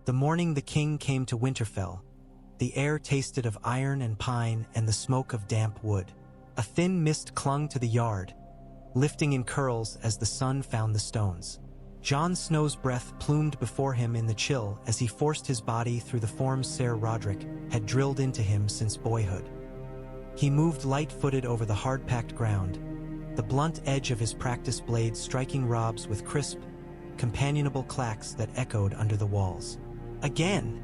The morning the king came to Winterfell, the air tasted of iron and pine and the smoke of damp wood. A thin mist clung to the yard, lifting in curls as the sun found the stones. Jon Snow's breath plumed before him in the chill as he forced his body through the forms Ser Rodrik had drilled into him since boyhood. He moved light-footed over the hard-packed ground, the blunt edge of his practice blade striking Robb's with crisp, companionable clacks that echoed under the walls. "Again!"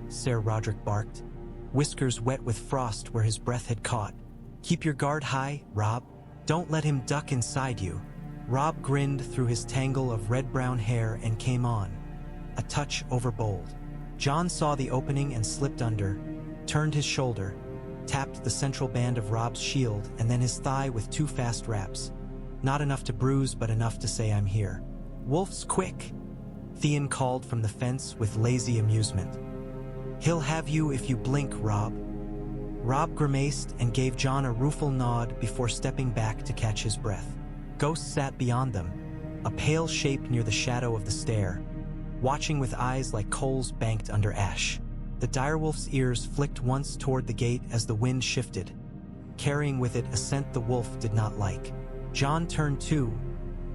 Ser Rodrik barked, whiskers wet with frost where his breath had caught. "Keep your guard high, Robb. Don't let him duck inside you." Robb grinned through his tangle of red-brown hair and came on, a touch overbold. Jon saw the opening and slipped under, turned his shoulder, tapped the central band of Robb's shield and then his thigh with 2 fast raps. Not enough to bruise, but enough to say, "I'm here." "Wolf's quick," Theon called from the fence with lazy amusement. "He'll have you if you blink, Robb." Robb grimaced and gave Jon a rueful nod before stepping back to catch his breath. Ghost sat beyond them, a pale shape near the shadow of the stair, watching with eyes like coals banked under ash. The direwolf's ears flicked once toward the gate as the wind shifted, carrying with it a scent the wolf did not like. Jon turned too,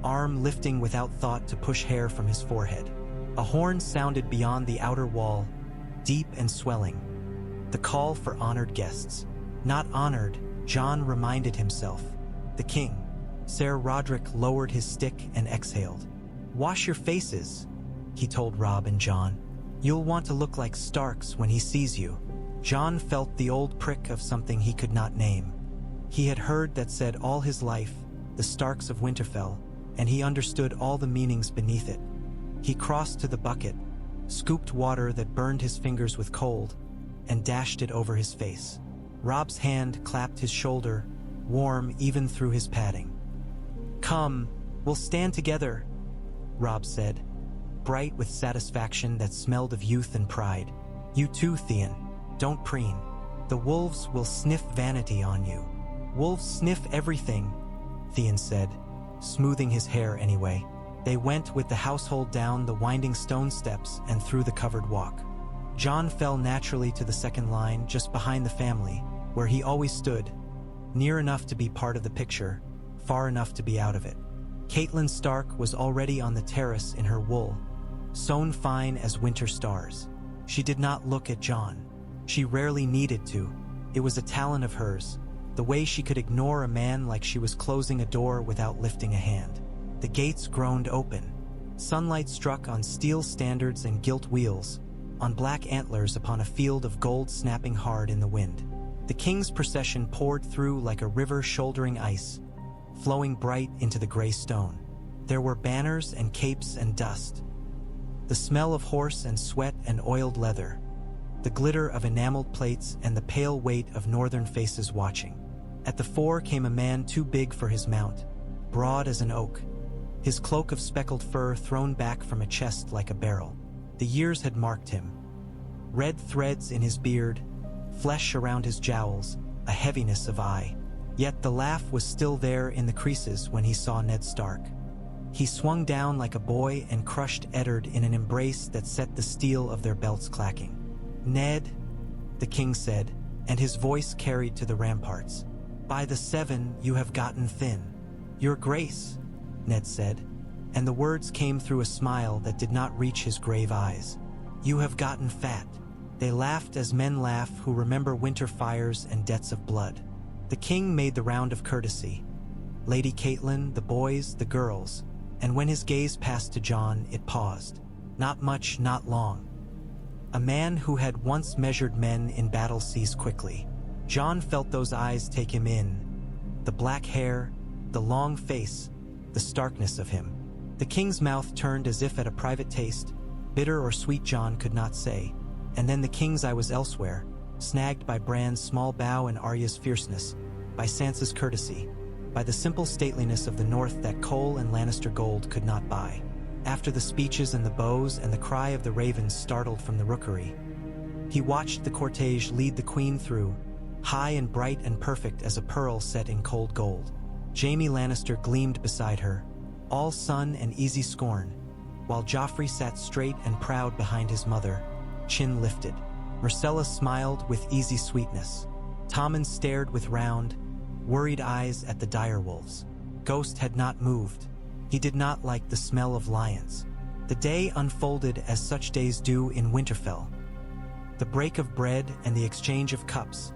arm lifting without thought to push hair from his forehead. A horn sounded beyond the outer wall, deep and swelling. The call for honored guests. Not honored, Jon reminded himself. The king. Ser Rodrik lowered his stick and exhaled. "Wash your faces," he told Robb and Jon. "You'll want to look like Starks when he sees you." Jon felt the old prick of something he could not name. He had heard that said all his life, the Starks of Winterfell, and he understood all the meanings beneath it. He crossed to the bucket, scooped water that burned his fingers with cold, and dashed it over his face. Robb's hand clapped his shoulder, warm even through his padding. "Come, we'll stand together," Robb said, bright with satisfaction that smelled of youth and pride. "You too, Theon. Don't preen. The wolves will sniff vanity on you." "Wolves sniff everything," Theon said, smoothing his hair anyway. They went with the household down the winding stone steps and through the covered walk. Jon fell naturally to the second line, just behind the family, where he always stood, near enough to be part of the picture, far enough to be out of it. Catelyn Stark was already on the terrace in her wool, sewn fine as winter stars. She did not look at Jon. She rarely needed to. It was a talent of hers, the way she could ignore a man like she was closing a door without lifting a hand. The gates groaned open. Sunlight struck on steel standards and gilt wheels, on black antlers upon a field of gold snapping hard in the wind. The king's procession poured through like a river shouldering ice, flowing bright into the gray stone. There were banners and capes and dust, the smell of horse and sweat and oiled leather, the glitter of enameled plates and the pale weight of northern faces watching. At the fore came a man too big for his mount, broad as an oak, his cloak of speckled fur thrown back from a chest like a barrel. The years had marked him. Red threads in his beard, flesh around his jowls, a heaviness of eye. Yet the laugh was still there in the creases when he saw Ned Stark. He swung down like a boy and crushed Eddard in an embrace that set the steel of their belts clacking. "Ned," the king said, and his voice carried to the ramparts. "By the Seven, you have gotten thin." "Your Grace," Ned said, and the words came through a smile that did not reach his grave eyes. "You have gotten fat." They laughed as men laugh who remember winter fires and debts of blood. The king made the round of courtesy. Lady Catelyn, the boys, the girls, and when his gaze passed to Jon, it paused. Not much, not long. A man who had once measured men in battle sees quickly. Jon felt those eyes take him in. The black hair, the long face, the starkness of him. The king's mouth turned as if at a private taste, bitter or sweet Jon could not say. And then the king's eye was elsewhere, snagged by Bran's small bow and Arya's fierceness, by Sansa's courtesy, by the simple stateliness of the North that Cole and Lannister gold could not buy. After the speeches and the bows and the cry of the ravens startled from the rookery, he watched the cortege lead the queen through, high and bright and perfect as a pearl set in cold gold. Jaime Lannister gleamed beside her, all sun and easy scorn, while Joffrey sat straight and proud behind his mother, chin lifted. Myrcella smiled with easy sweetness. Tommen stared with round, worried eyes at the direwolves. Ghost had not moved. He did not like the smell of lions. The day unfolded as such days do in Winterfell. The break of bread and the exchange of cups,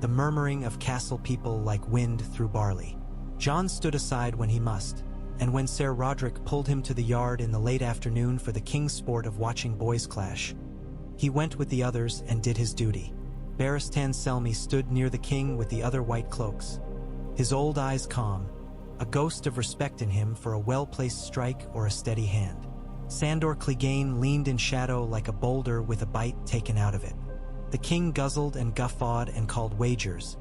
the murmuring of castle people like wind through barley. Jon stood aside when he must, and when Ser Roderick pulled him to the yard in the late afternoon for the king's sport of watching boys clash, he went with the others and did his duty. Barristan Selmy stood near the king with the other white cloaks, his old eyes calm, a ghost of respect in him for a well-placed strike or a steady hand. Sandor Clegane leaned in shadow like a boulder with a bite taken out of it. The king guzzled and guffawed and called wagers,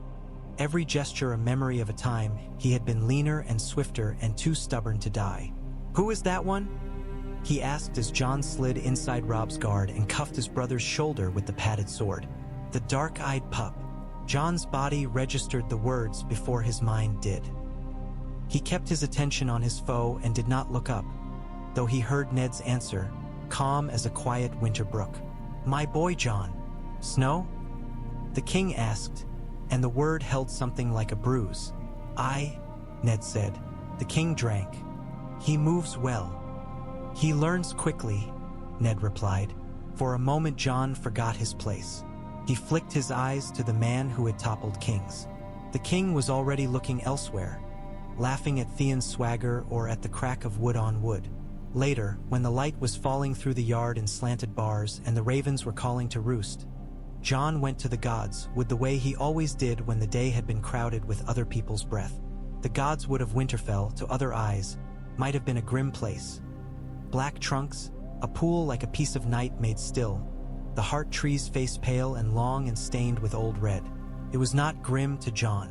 every gesture a memory of a time he had been leaner and swifter and too stubborn to die. "Who is that one?" he asked as Jon slid inside Robb's guard and cuffed his brother's shoulder with the padded sword. "The dark-eyed pup." Jon's body registered the words before his mind did. He kept his attention on his foe and did not look up, though he heard Ned's answer, calm as a quiet winter brook. "My boy Jon. Snow?" the king asked, and the word held something like a bruise. "Aye," Ned said. The king drank. "He moves well. He learns quickly," Ned replied. For a moment Jon forgot his place. He flicked his eyes to the man who had toppled kings. The king was already looking elsewhere, laughing at Theon's swagger or at the crack of wood on wood. Later, when the light was falling through the yard in slanted bars and the ravens were calling to roost, Jon went to the gods with the way he always did when the day had been crowded with other people's breath. The gods wood of Winterfell, to other eyes, might have been a grim place. Black trunks, a pool like a piece of night made still, the heart tree's face pale and long and stained with old red. It was not grim to Jon.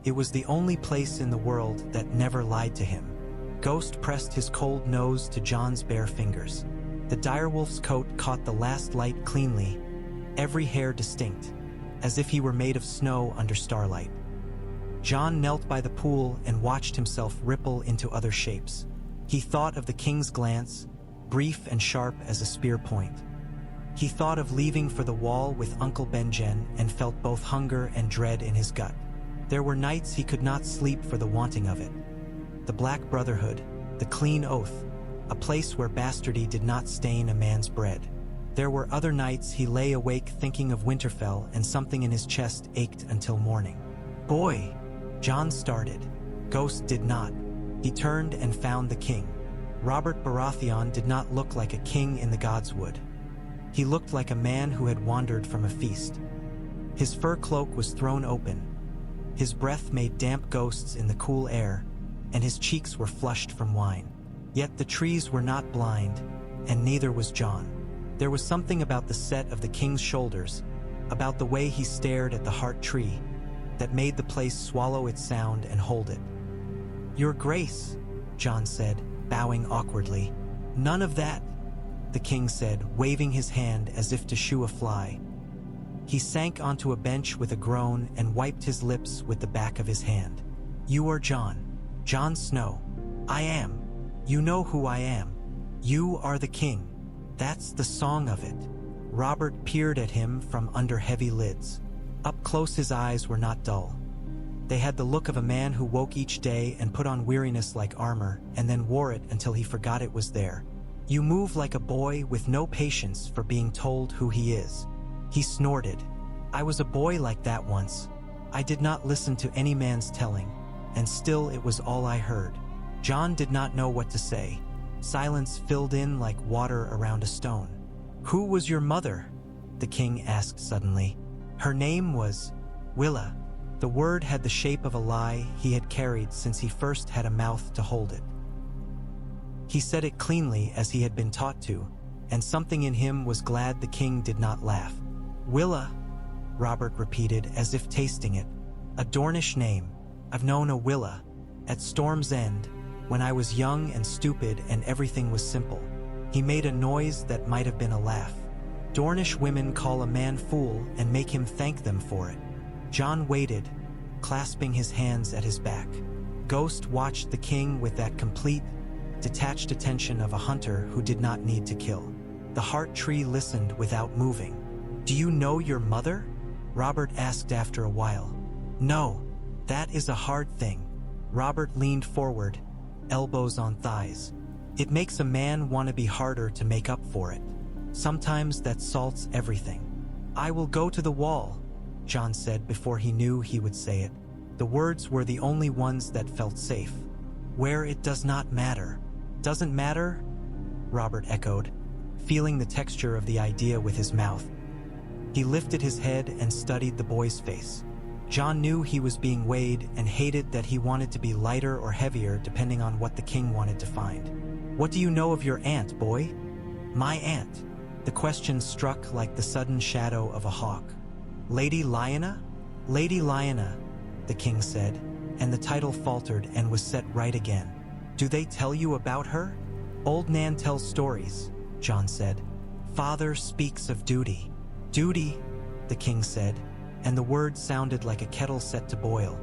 It was the only place in the world that never lied to him. Ghost pressed his cold nose to Jon's bare fingers. The direwolf's coat caught the last light cleanly, every hair distinct, as if he were made of snow under starlight. Jon knelt by the pool and watched himself ripple into other shapes. He thought of the king's glance, brief and sharp as a spear point. He thought of leaving for the wall with Uncle Benjen and felt both hunger and dread in his gut. There were nights he could not sleep for the wanting of it. The Black Brotherhood, the clean oath, a place where bastardy did not stain a man's bread. There were other nights he lay awake thinking of Winterfell and something in his chest ached until morning. "Boy!" Jon started. Ghost did not. He turned and found the king. Robert Baratheon did not look like a king in the gods would. He looked like a man who had wandered from a feast. His fur cloak was thrown open. His breath made damp ghosts in the cool air, and his cheeks were flushed from wine. Yet the trees were not blind, and neither was Jon. There was something about the set of the king's shoulders, about the way he stared at the heart tree, that made the place swallow its sound and hold it. "Your Grace," Jon said, bowing awkwardly. "None of that," the king said, waving his hand as if to shoo a fly. He sank onto a bench with a groan and wiped his lips with the back of his hand. "You are Jon. Jon Snow." "I am. You know who I am. You are the king. That's the song of it." Robert peered at him from under heavy lids. Up close his eyes were not dull. They had the look of a man who woke each day and put on weariness like armor and then wore it until he forgot it was there. "You move like a boy with no patience for being told who he is." He snorted. "I was a boy like that once. I did not listen to any man's telling, and still it was all I heard." Jon did not know what to say. Silence filled in like water around a stone. "Who was your mother?" the king asked suddenly. "Her name was Willa." The word had the shape of a lie he had carried since he first had a mouth to hold it. He said it cleanly as he had been taught to, and something in him was glad the king did not laugh. "Willa," Robert repeated as if tasting it. "A Dornish name. I've known a Willa. At Storm's End, when I was young and stupid and everything was simple." He made a noise that might have been a laugh. "Dornish women call a man fool and make him thank them for it." Jon waited, clasping his hands at his back. Ghost watched the king with that complete, detached attention of a hunter who did not need to kill. The heart tree listened without moving. "Do you know your mother?" Robert asked after a while. "No, that is a hard thing." Robert leaned forward, elbows on thighs. "It makes a man want to be harder to make up for it. Sometimes that salts everything." "I will go to the wall," Jon said before he knew he would say it. The words were the only ones that felt safe. "Where it does not matter." "Doesn't matter?" Robert echoed, feeling the texture of the idea with his mouth. He lifted his head and studied the boy's face. Jon knew he was being weighed and hated that he wanted to be lighter or heavier depending on what the king wanted to find. "What do you know of your aunt, boy?" "My aunt?" The question struck like the sudden shadow of a hawk. "Lady Lyanna?" "Lady Lyanna," the king said, and the title faltered and was set right again. "Do they tell you about her?" "Old Nan tells stories," Jon said. "Father speaks of duty." "Duty," the king said, and the word sounded like a kettle set to boil.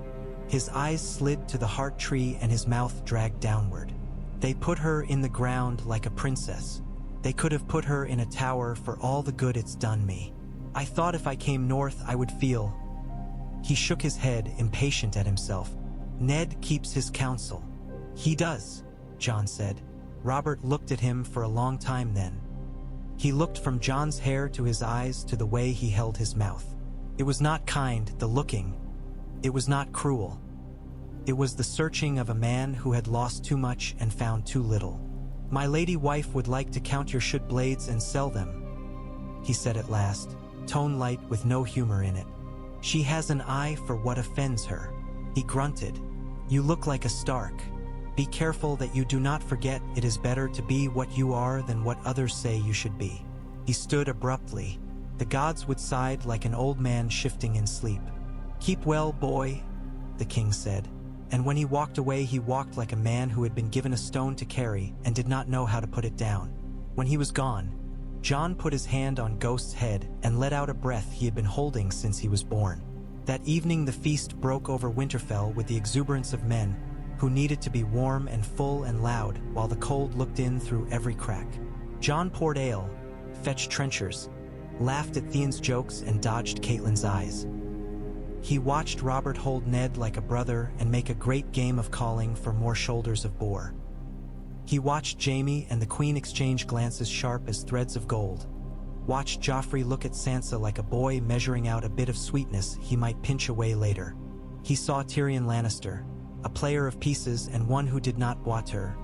His eyes slid to the heart tree and his mouth dragged downward. "They put her in the ground like a princess. They could have put her in a tower for all the good it's done me. I thought if I came north I would feel—" He shook his head, impatient at himself. "Ned keeps his counsel." "He does," Jon said. Robert looked at him for a long time then. He looked from Jon's hair to his eyes to the way he held his mouth. It was not kind, the looking. It was not cruel. It was the searching of a man who had lost too much and found too little. "My lady wife would like to count your should blades and sell them," he said at last, tone light with no humor in it. "She has an eye for what offends her." He grunted. "You look like a Stark. Be careful that you do not forget it is better to be what you are than what others say you should be." He stood abruptly. The gods would sigh like an old man shifting in sleep. "Keep well, boy," the king said, and when he walked away he walked like a man who had been given a stone to carry and did not know how to put it down. When he was gone, Jon put his hand on Ghost's head and let out a breath he had been holding since he was born. That evening the feast broke over Winterfell with the exuberance of men who needed to be warm and full and loud while the cold looked in through every crack. Jon poured ale, fetched trenchers, laughed at Theon's jokes and dodged Catelyn's eyes. He watched Robert hold Ned like a brother and make a great game of calling for more shoulders of boar. He watched Jaime and the Queen exchange glances sharp as threads of gold. Watched Joffrey look at Sansa like a boy measuring out a bit of sweetness he might pinch away later. He saw Tyrion Lannister, a player of pieces and one who did not boiter,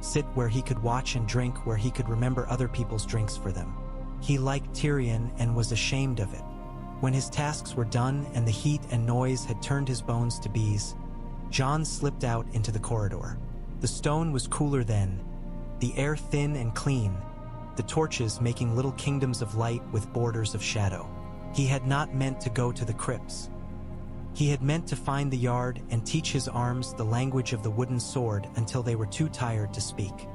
sit where he could watch and drink where he could remember other people's drinks for them. He liked Tyrion and was ashamed of it. When his tasks were done and the heat and noise had turned his bones to bees, Jon slipped out into the corridor. The stone was cooler then, the air thin and clean, the torches making little kingdoms of light with borders of shadow. He had not meant to go to the crypts. He had meant to find the yard and teach his arms the language of the wooden sword until they were too tired to speak.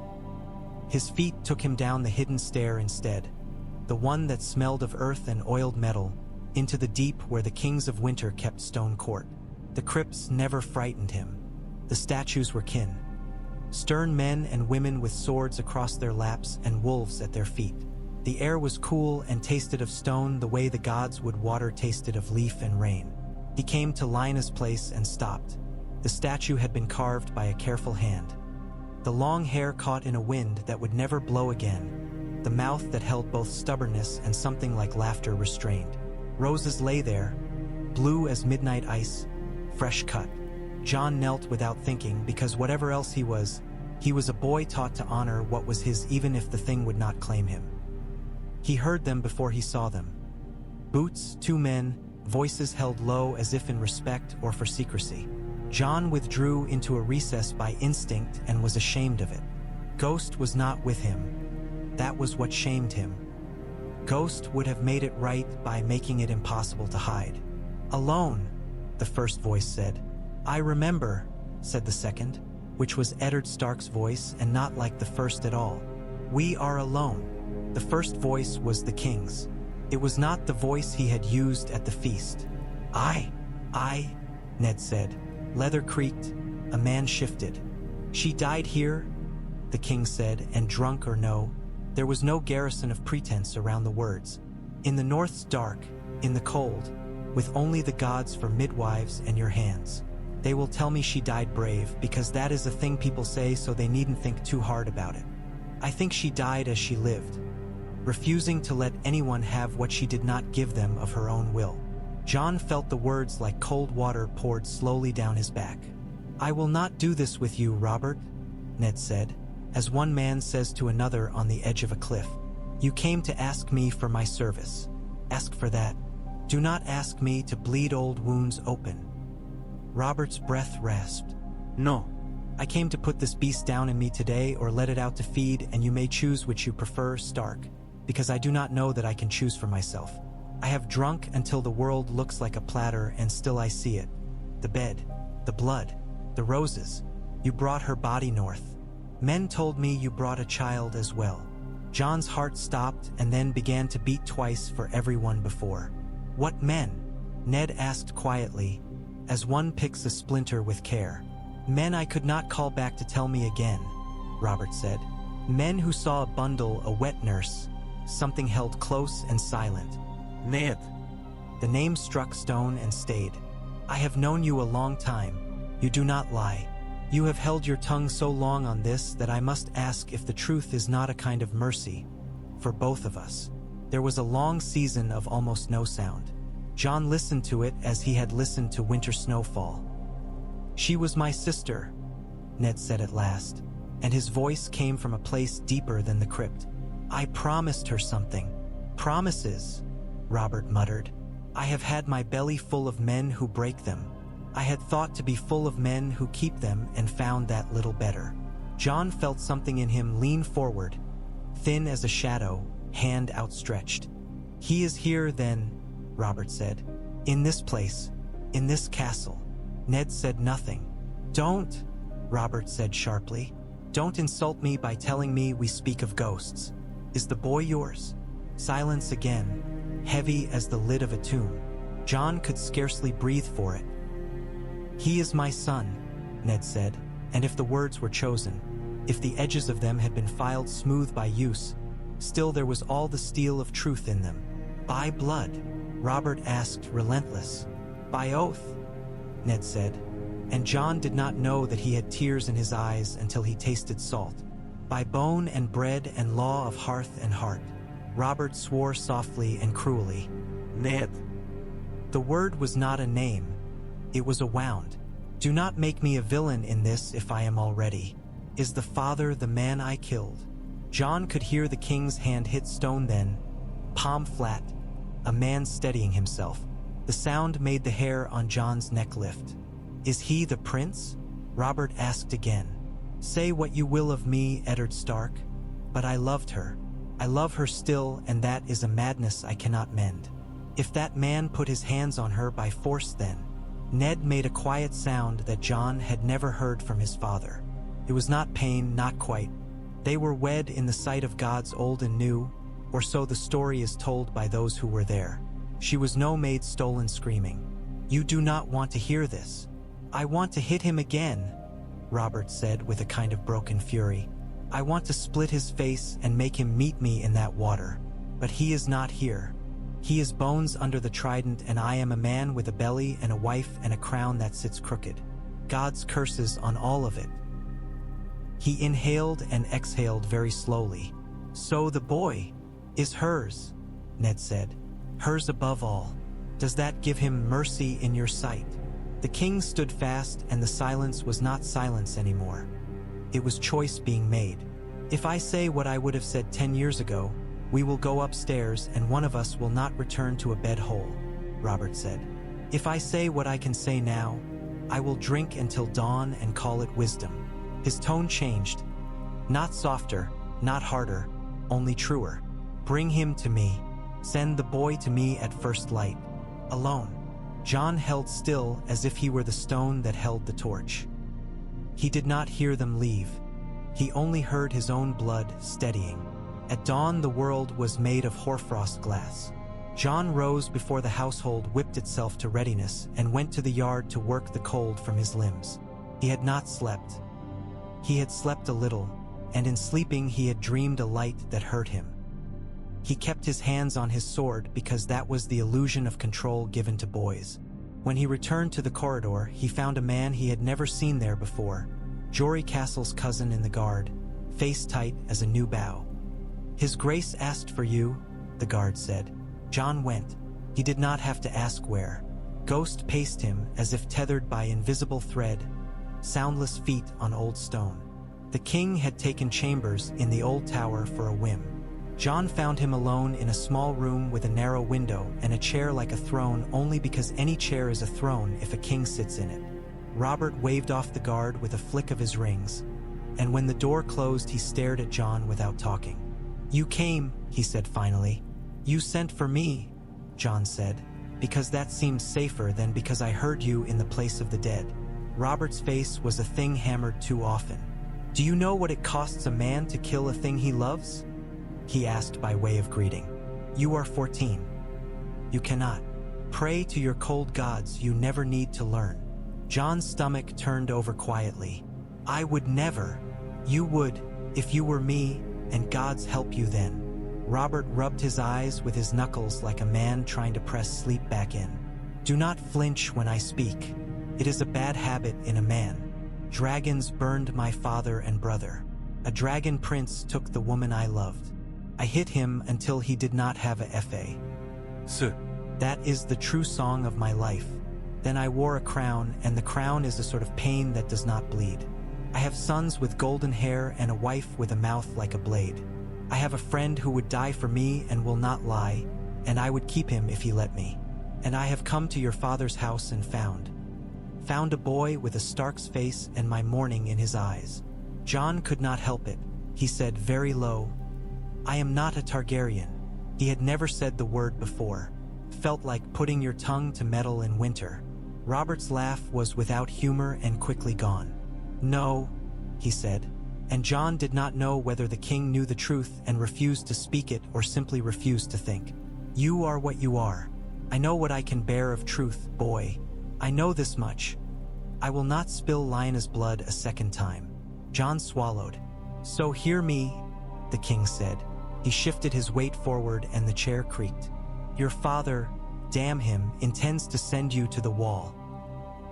His feet took him down the hidden stair instead, the one that smelled of earth and oiled metal, into the deep where the kings of winter kept stone court. The crypts never frightened him. The statues were kin. Stern men and women with swords across their laps and wolves at their feet. The air was cool and tasted of stone the way the gods would water tasted of leaf and rain. He came to Lyanna's place and stopped. The statue had been carved by a careful hand. The long hair caught in a wind that would never blow again. The mouth that held both stubbornness and something like laughter restrained. Roses lay there, blue as midnight ice, fresh cut. Jon knelt without thinking because whatever else he was a boy taught to honor what was his even if the thing would not claim him. He heard them before he saw them. Boots, two men, voices held low as if in respect or for secrecy. Jon withdrew into a recess by instinct and was ashamed of it. Ghost was not with him. That was what shamed him. Ghost would have made it right by making it impossible to hide. "Alone," the first voice said. "I remember," said the second, which was Eddard Stark's voice and not like the first at all. "We are alone." The first voice was the king's. It was not the voice he had used at the feast. I, Ned said. Leather creaked. A man shifted. "She died here," the king said, "and drunk or no, There was no garrison of pretense around the words. In the north's dark, in the cold, with only the gods for midwives and your hands. They will tell me she died brave, because that is a thing people say, so they needn't think too hard about it. I think she died as she lived, refusing to let anyone have what she did not give them of her own will. Jon felt the words like cold water poured slowly down his back. I will not do this with you, Robert, Ned said, as one man says to another on the edge of a cliff. You came to ask me for my service. Ask for that. Do not ask me to bleed old wounds open. Robert's breath rasped. No. I came to put this beast down in me today, or let it out to feed, and you may choose which you prefer, Stark, because I do not know that I can choose for myself. I have drunk until the world looks like a platter, and still I see it. The bed, the blood, the roses. You brought her body north. Men told me you brought a child as well. Jon's heart stopped and then began to beat twice for everyone before. What men? Ned asked quietly, as one picks a splinter with care. Men I could not call back to tell me again, Robert said. Men who saw a bundle, a wet nurse, something held close and silent. Ned. The name struck stone and stayed. I have known you a long time. You do not lie. You have held your tongue so long on this that I must ask if the truth is not a kind of mercy for both of us. There was a long season of almost no sound. Jon listened to it as he had listened to winter snowfall. She was my sister, Ned said at last, and his voice came from a place deeper than the crypt. I promised her something. Promises, Robert muttered. I have had my belly full of men who break them. I had thought to be full of men who keep them, and found that little better. Jon felt something in him lean forward, thin as a shadow, hand outstretched. He is here then, Robert said. In this place, in this castle. Ned said nothing. Don't, Robert said sharply. Don't insult me by telling me we speak of ghosts. Is the boy yours? Silence again, heavy as the lid of a tomb. Jon could scarcely breathe for it. He is my son, Ned said, and if the words were chosen, if the edges of them had been filed smooth by use, still there was all the steel of truth in them. By blood? Robert asked, relentless. By oath, Ned said, and Jon did not know that he had tears in his eyes until he tasted salt. By bone and bread and law of hearth and heart. Robert swore softly and cruelly. Ned. The word was not a name. It was a wound. Do not make me a villain in this if I am already. Is the father the man I killed? Jon could hear the king's hand hit stone then, palm flat, a man steadying himself. The sound made the hair on Jon's neck lift. Is he the prince? Robert asked again. Say what you will of me, Eddard Stark, but I loved her. I love her still, and that is a madness I cannot mend. If that man put his hands on her by force then. Ned made a quiet sound that Jon had never heard from his father. It was not pain, not quite. They were wed in the sight of gods old and new, or so the story is told by those who were there. She was no maid stolen screaming. You do not want to hear this. I want to hit him again, Robert said with a kind of broken fury. I want to split his face and make him meet me in that water. But he is not here. He is bones under the trident, and I am a man with a belly and a wife and a crown that sits crooked. God's curses on all of it. He inhaled and exhaled very slowly. So the boy is hers, Ned said. Hers above all. Does that give him mercy in your sight? The king stood fast, and the silence was not silence anymore. It was choice being made. If I say what I would have said 10 years ago, we will go upstairs and one of us will not return to a bed whole, Robert said. If I say what I can say now, I will drink until dawn and call it wisdom. His tone changed. Not softer, not harder, only truer. Bring him to me. Send the boy to me at first light. Alone. Jon held still as if he were the stone that held the torch. He did not hear them leave. He only heard his own blood steadying. At dawn the world was made of hoarfrost glass. Jon rose before the household whipped itself to readiness and went to the yard to work the cold from his limbs. He had not slept. He had slept a little, and in sleeping he had dreamed a light that hurt him. He kept his hands on his sword because that was the illusion of control given to boys. When he returned to the corridor, he found a man he had never seen there before, Jory Castle's cousin in the guard, face tight as a new bow. "His Grace asked for you," the guard said. Jon went. He did not have to ask where. Ghost paced him as if tethered by invisible thread, soundless feet on old stone. The king had taken chambers in the old tower for a whim. Jon found him alone in a small room with a narrow window and a chair like a throne, only because any chair is a throne if a king sits in it. Robert waved off the guard with a flick of his rings, and when the door closed he stared at Jon without talking. "You came," he said finally. "You sent for me," Jon said, "because that seemed safer than because I heard you in the place of the dead." Robert's face was a thing hammered too often. "Do you know what it costs a man to kill a thing he loves?" he asked by way of greeting. "You are 14. You cannot. Pray to your cold gods, you never need to learn." Jon's stomach turned over quietly. "I would never." "You would, if you were me, and gods help you then." Robert rubbed his eyes with his knuckles like a man trying to press sleep back in. "Do not flinch when I speak. It is a bad habit in a man. Dragons burned my father and brother. A dragon prince took the woman I loved. I hit him until he did not have a fa. So, that is the true song of my life. Then I wore a crown, and the crown is a sort of pain that does not bleed. I have sons with golden hair and a wife with a mouth like a blade. I have a friend who would die for me and will not lie, and I would keep him if he let me. And I have come to your father's house and found a boy with a Stark's face and my mourning in his eyes." Jon could not help it. He said very low, "I am not a Targaryen." He had never said the word before. Felt like putting your tongue to metal in winter. Robert's laugh was without humor and quickly gone. "No," he said, and Jon did not know whether the king knew the truth and refused to speak it or simply refused to think. "You are what you are. I know what I can bear of truth, boy. I know this much. I will not spill Lyanna's blood a second time." Jon swallowed. "So hear me," the king said. He shifted his weight forward and the chair creaked. "Your father, damn him, intends to send you to the wall.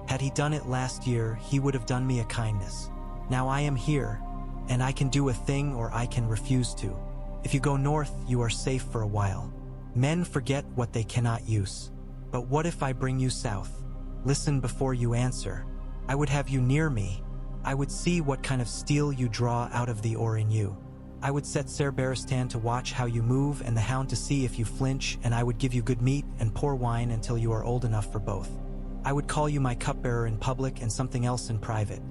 Had he done it last year, he would have done me a kindness. Now I am here, and I can do a thing or I can refuse to. If you go north, you are safe for a while. Men forget what they cannot use. But what if I bring you south? Listen before you answer. I would have you near me. I would see what kind of steel you draw out of the ore in you. I would set Ser Barristan to watch how you move and the hound to see if you flinch, and I would give you good meat and pour wine until you are old enough for both. I would call you my cupbearer in public and something else in private.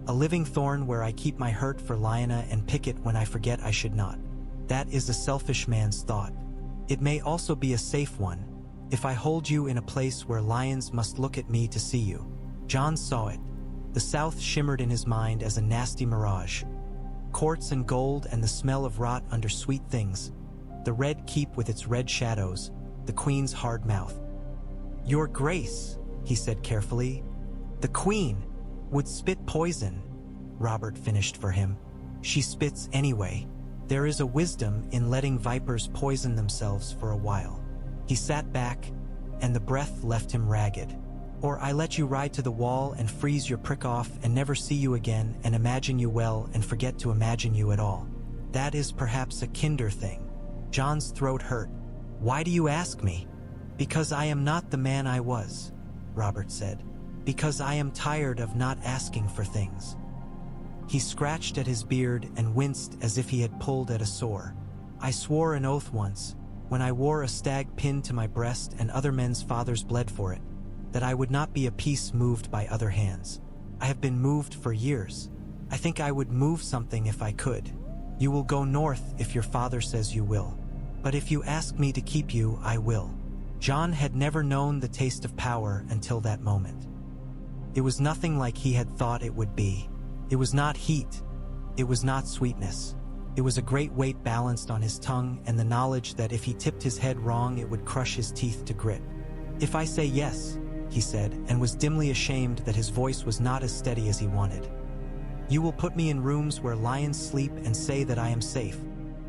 A living thorn where I keep my hurt for Lyanna and pick it when I forget I should not. That is a selfish man's thought. It may also be a safe one, if I hold you in a place where lions must look at me to see you." Jon saw it. The south shimmered in his mind as a nasty mirage. Quartz and gold and the smell of rot under sweet things. The red keep with its red shadows, the queen's hard mouth. "Your Grace," he said carefully. "The queen would spit poison," Robert finished for him. "She spits anyway. There is a wisdom in letting vipers poison themselves for a while." He sat back, and the breath left him ragged. "Or I let you ride to the wall and freeze your prick off and never see you again and imagine you well and forget to imagine you at all. That is perhaps a kinder thing." Jon's throat hurt. "Why do you ask me?" "Because I am not the man I was," Robert said. "Because I am tired of not asking for things." He scratched at his beard and winced as if he had pulled at a sore. "I swore an oath once, when I wore a stag pinned to my breast and other men's fathers bled for it, that I would not be a piece moved by other hands. I have been moved for years. I think I would move something if I could. You will go north if your father says you will. But if you ask me to keep you, I will." Jon had never known the taste of power until that moment. It was nothing like he had thought it would be. It was not heat. It was not sweetness. It was a great weight balanced on his tongue and the knowledge that if he tipped his head wrong, it would crush his teeth to grit. "If I say yes," he said, and was dimly ashamed that his voice was not as steady as he wanted. You will put me in rooms where lions sleep and say that I am safe.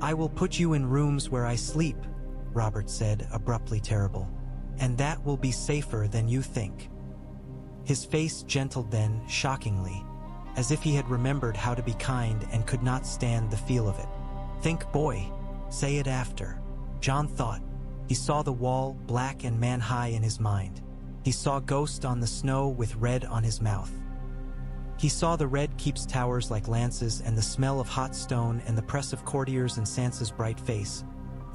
I will put you in rooms where I sleep, Robert said, abruptly terrible. And that will be safer than you think. His face gentled then, shockingly, as if he had remembered how to be kind and could not stand the feel of it. Think, boy. Say it after. Jon thought. He saw the wall, black and man-high in his mind. He saw ghost on the snow with red on his mouth. He saw the red keep's towers like lances and the smell of hot stone and the press of courtiers and Sansa's bright face,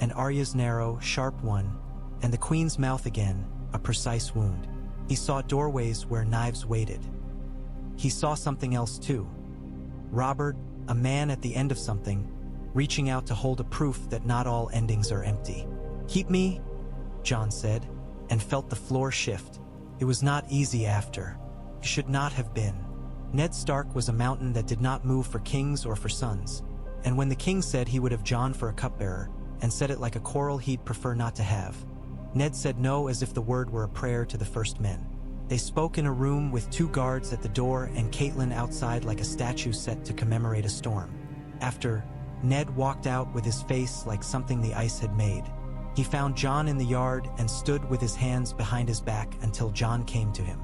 and Arya's narrow, sharp one, and the queen's mouth again, a precise wound. He saw doorways where knives waited. He saw something else too. Robert, a man at the end of something, reaching out to hold a proof that not all endings are empty. Keep me, Jon said, and felt the floor shift. It was not easy after. It should not have been. Ned Stark was a mountain that did not move for kings or for sons. And when the king said he would have Jon for a cupbearer, and said it like a quarrel he'd prefer not to have, Ned said no as if the word were a prayer to the first men. They spoke in a room with 2 guards at the door and Catelyn outside like a statue set to commemorate a storm. After, Ned walked out with his face like something the ice had made. He found Jon in the yard and stood with his hands behind his back until Jon came to him.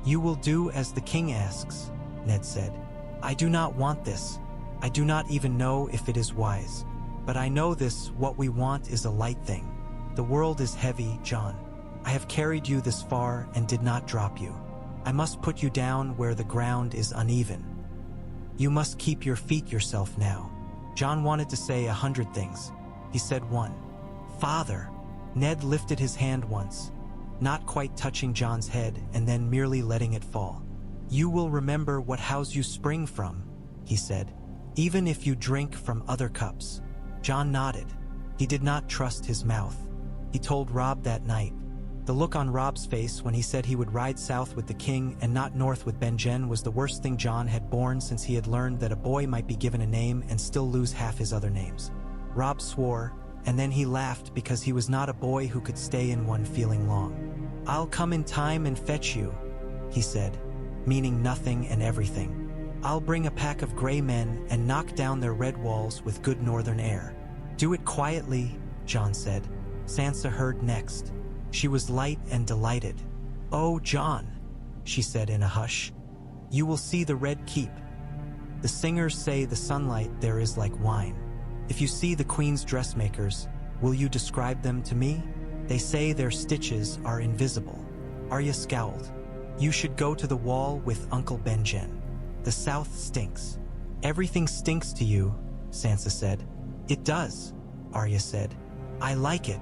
You will do as the king asks, Ned said. I do not want this. I do not even know if it is wise. But I know this, what we want is a light thing. The world is heavy, Jon. I have carried you this far and did not drop you. I must put you down where the ground is uneven. You must keep your feet yourself now. Jon wanted to say 100 things. He said one. Father. Ned lifted his hand once, not quite touching Jon's head and then merely letting it fall. You will remember what house you spring from, he said, even if you drink from other cups. Jon nodded. He did not trust his mouth. He told Robb that night. The look on Robb's face when he said he would ride south with the king and not north with Benjen was the worst thing Jon had borne since he had learned that a boy might be given a name and still lose half his other names. Robb swore, and then he laughed because he was not a boy who could stay in one feeling long. I'll come in time and fetch you, he said, meaning nothing and everything. I'll bring a pack of gray men and knock down their red walls with good northern air. Do it quietly, Jon said. Sansa heard next. She was light and delighted. Oh, Jon, she said in a hush. You will see the Red Keep. The singers say the sunlight there is like wine. If you see the queen's dressmakers, will you describe them to me? They say their stitches are invisible. Arya scowled. You should go to the wall with Uncle Benjen. The south stinks. Everything stinks to you, Sansa said. It does, Arya said. I like it.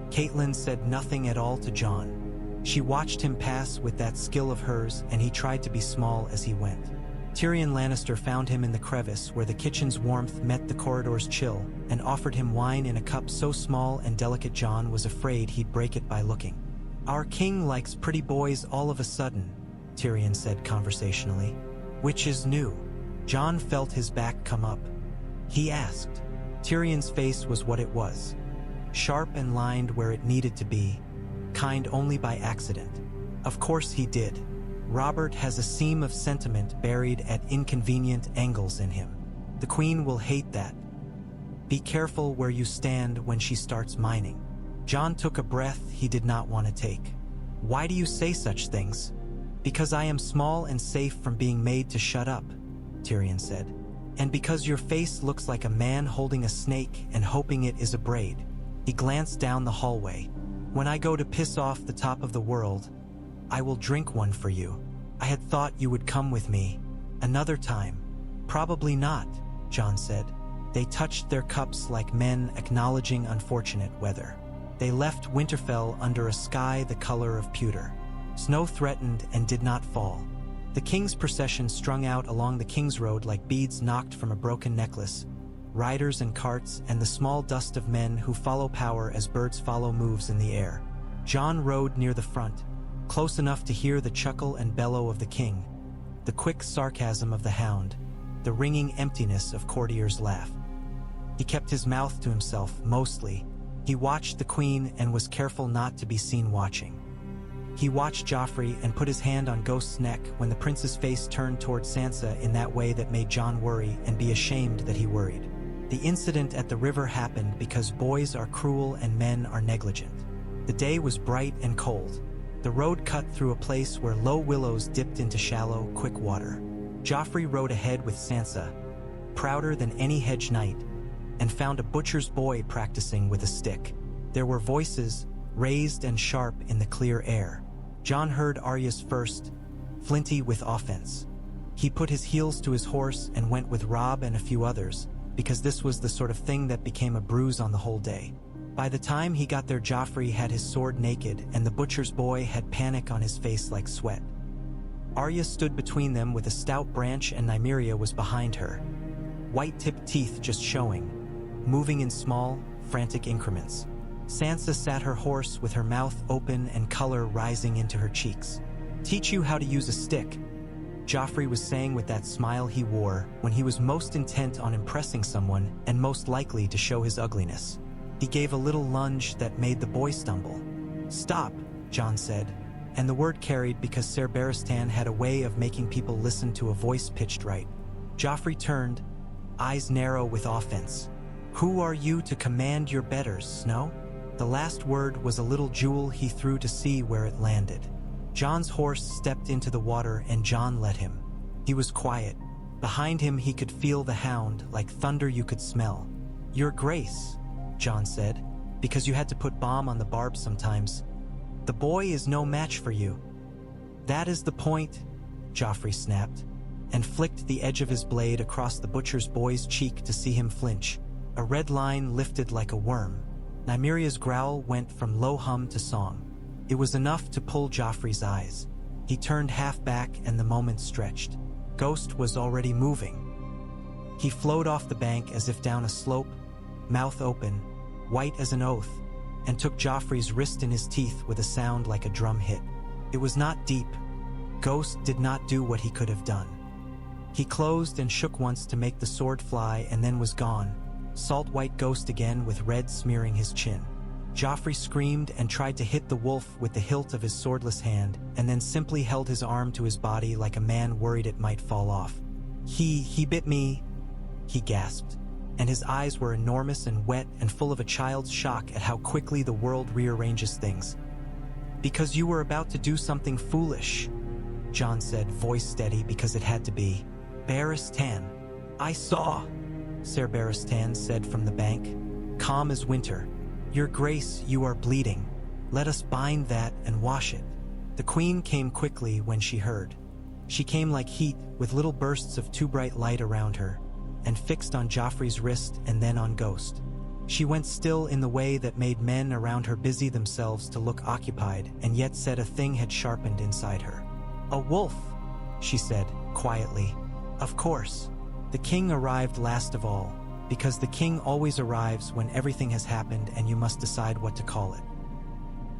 Catelyn said nothing at all to Jon. She watched him pass with that skill of hers, and he tried to be small as he went. Tyrion Lannister found him in the crevice where the kitchen's warmth met the corridor's chill, and offered him wine in a cup so small and delicate Jon was afraid he'd break it by looking. Our king likes pretty boys all of a sudden, Tyrion said conversationally. Which is new. Jon felt his back come up. He asked. Tyrion's face was what it was. Sharp and lined where it needed to be, kind only by accident. Of course he did. Robert has a seam of sentiment buried at inconvenient angles in him. The queen will hate that. Be careful where you stand when she starts mining. Jon took a breath he did not want to take. Why do you say such things? Because I am small and safe from being made to shut up, Tyrion said. And because your face looks like a man holding a snake and hoping it is a braid. He glanced down the hallway. When I go to piss off the top of the world, I will drink one for you. I had thought you would come with me. Another time. Probably not, Jon said. They touched their cups like men acknowledging unfortunate weather. They left Winterfell under a sky the color of pewter. Snow threatened and did not fall. The king's procession strung out along the King's Road like beads knocked from a broken necklace. Riders and carts and the small dust of men who follow power as birds follow moves in the air. Jon rode near the front, close enough to hear the chuckle and bellow of the king, the quick sarcasm of the hound, the ringing emptiness of courtiers' laugh. He kept his mouth to himself, mostly. He watched the queen and was careful not to be seen watching. He watched Joffrey and put his hand on Ghost's neck when the prince's face turned toward Sansa in that way that made Jon worry and be ashamed that he worried. The incident at the river happened because boys are cruel and men are negligent. The day was bright and cold. The road cut through a place where low willows dipped into shallow, quick water. Joffrey rode ahead with Sansa, prouder than any hedge knight, and found a butcher's boy practicing with a stick. There were voices, raised and sharp in the clear air. Jon heard Arya's first, flinty with offense. He put his heels to his horse and went with Robb and a few others, because this was the sort of thing that became a bruise on the whole day. By the time he got there, Joffrey had his sword naked, and the butcher's boy had panic on his face like sweat. Arya stood between them with a stout branch, and Nymeria was behind her, white-tipped teeth just showing, moving in small, frantic increments. Sansa sat her horse with her mouth open and color rising into her cheeks. "Teach you how to use a stick," Joffrey was saying with that smile he wore when he was most intent on impressing someone and most likely to show his ugliness. He gave a little lunge that made the boy stumble. "Stop," Jon said, and the word carried because Ser Barristan had a way of making people listen to a voice pitched right. Joffrey turned, eyes narrow with offense. "Who are you to command your betters, Snow?" The last word was a little jewel he threw to see where it landed. Jon's horse stepped into the water and Jon let him. He was quiet. Behind him he could feel the hound, like thunder you could smell. "Your Grace," Jon said, "because you had to put balm on the barb sometimes. The boy is no match for you." "That is the point," Joffrey snapped, and flicked the edge of his blade across the butcher's boy's cheek to see him flinch. A red line lifted like a worm. Nymeria's growl went from low hum to song. It was enough to pull Joffrey's eyes. He turned half back and the moment stretched. Ghost was already moving. He flowed off the bank as if down a slope, mouth open, white as an oath, and took Joffrey's wrist in his teeth with a sound like a drum hit. It was not deep. Ghost did not do what he could have done. He closed and shook once to make the sword fly and then was gone. Salt-white Ghost again with red smearing his chin. Joffrey screamed and tried to hit the wolf with the hilt of his swordless hand, and then simply held his arm to his body like a man worried it might fall off. He bit me," he gasped, and his eyes were enormous and wet and full of a child's shock at how quickly the world rearranges things. "Because you were about to do something foolish," Jon said, voice steady because it had to be. "Barristan." "I saw," Ser Barristan said from the bank, calm as winter. "Your Grace, you are bleeding. Let us bind that and wash it." The Queen came quickly when she heard. She came like heat, with little bursts of too bright light around her, and fixed on Joffrey's wrist and then on Ghost. She went still in the way that made men around her busy themselves to look occupied, and yet said a thing had sharpened inside her. "A wolf," she said, quietly. "Of course. The king arrived last of all, because the king always arrives when everything has happened and you must decide what to call it."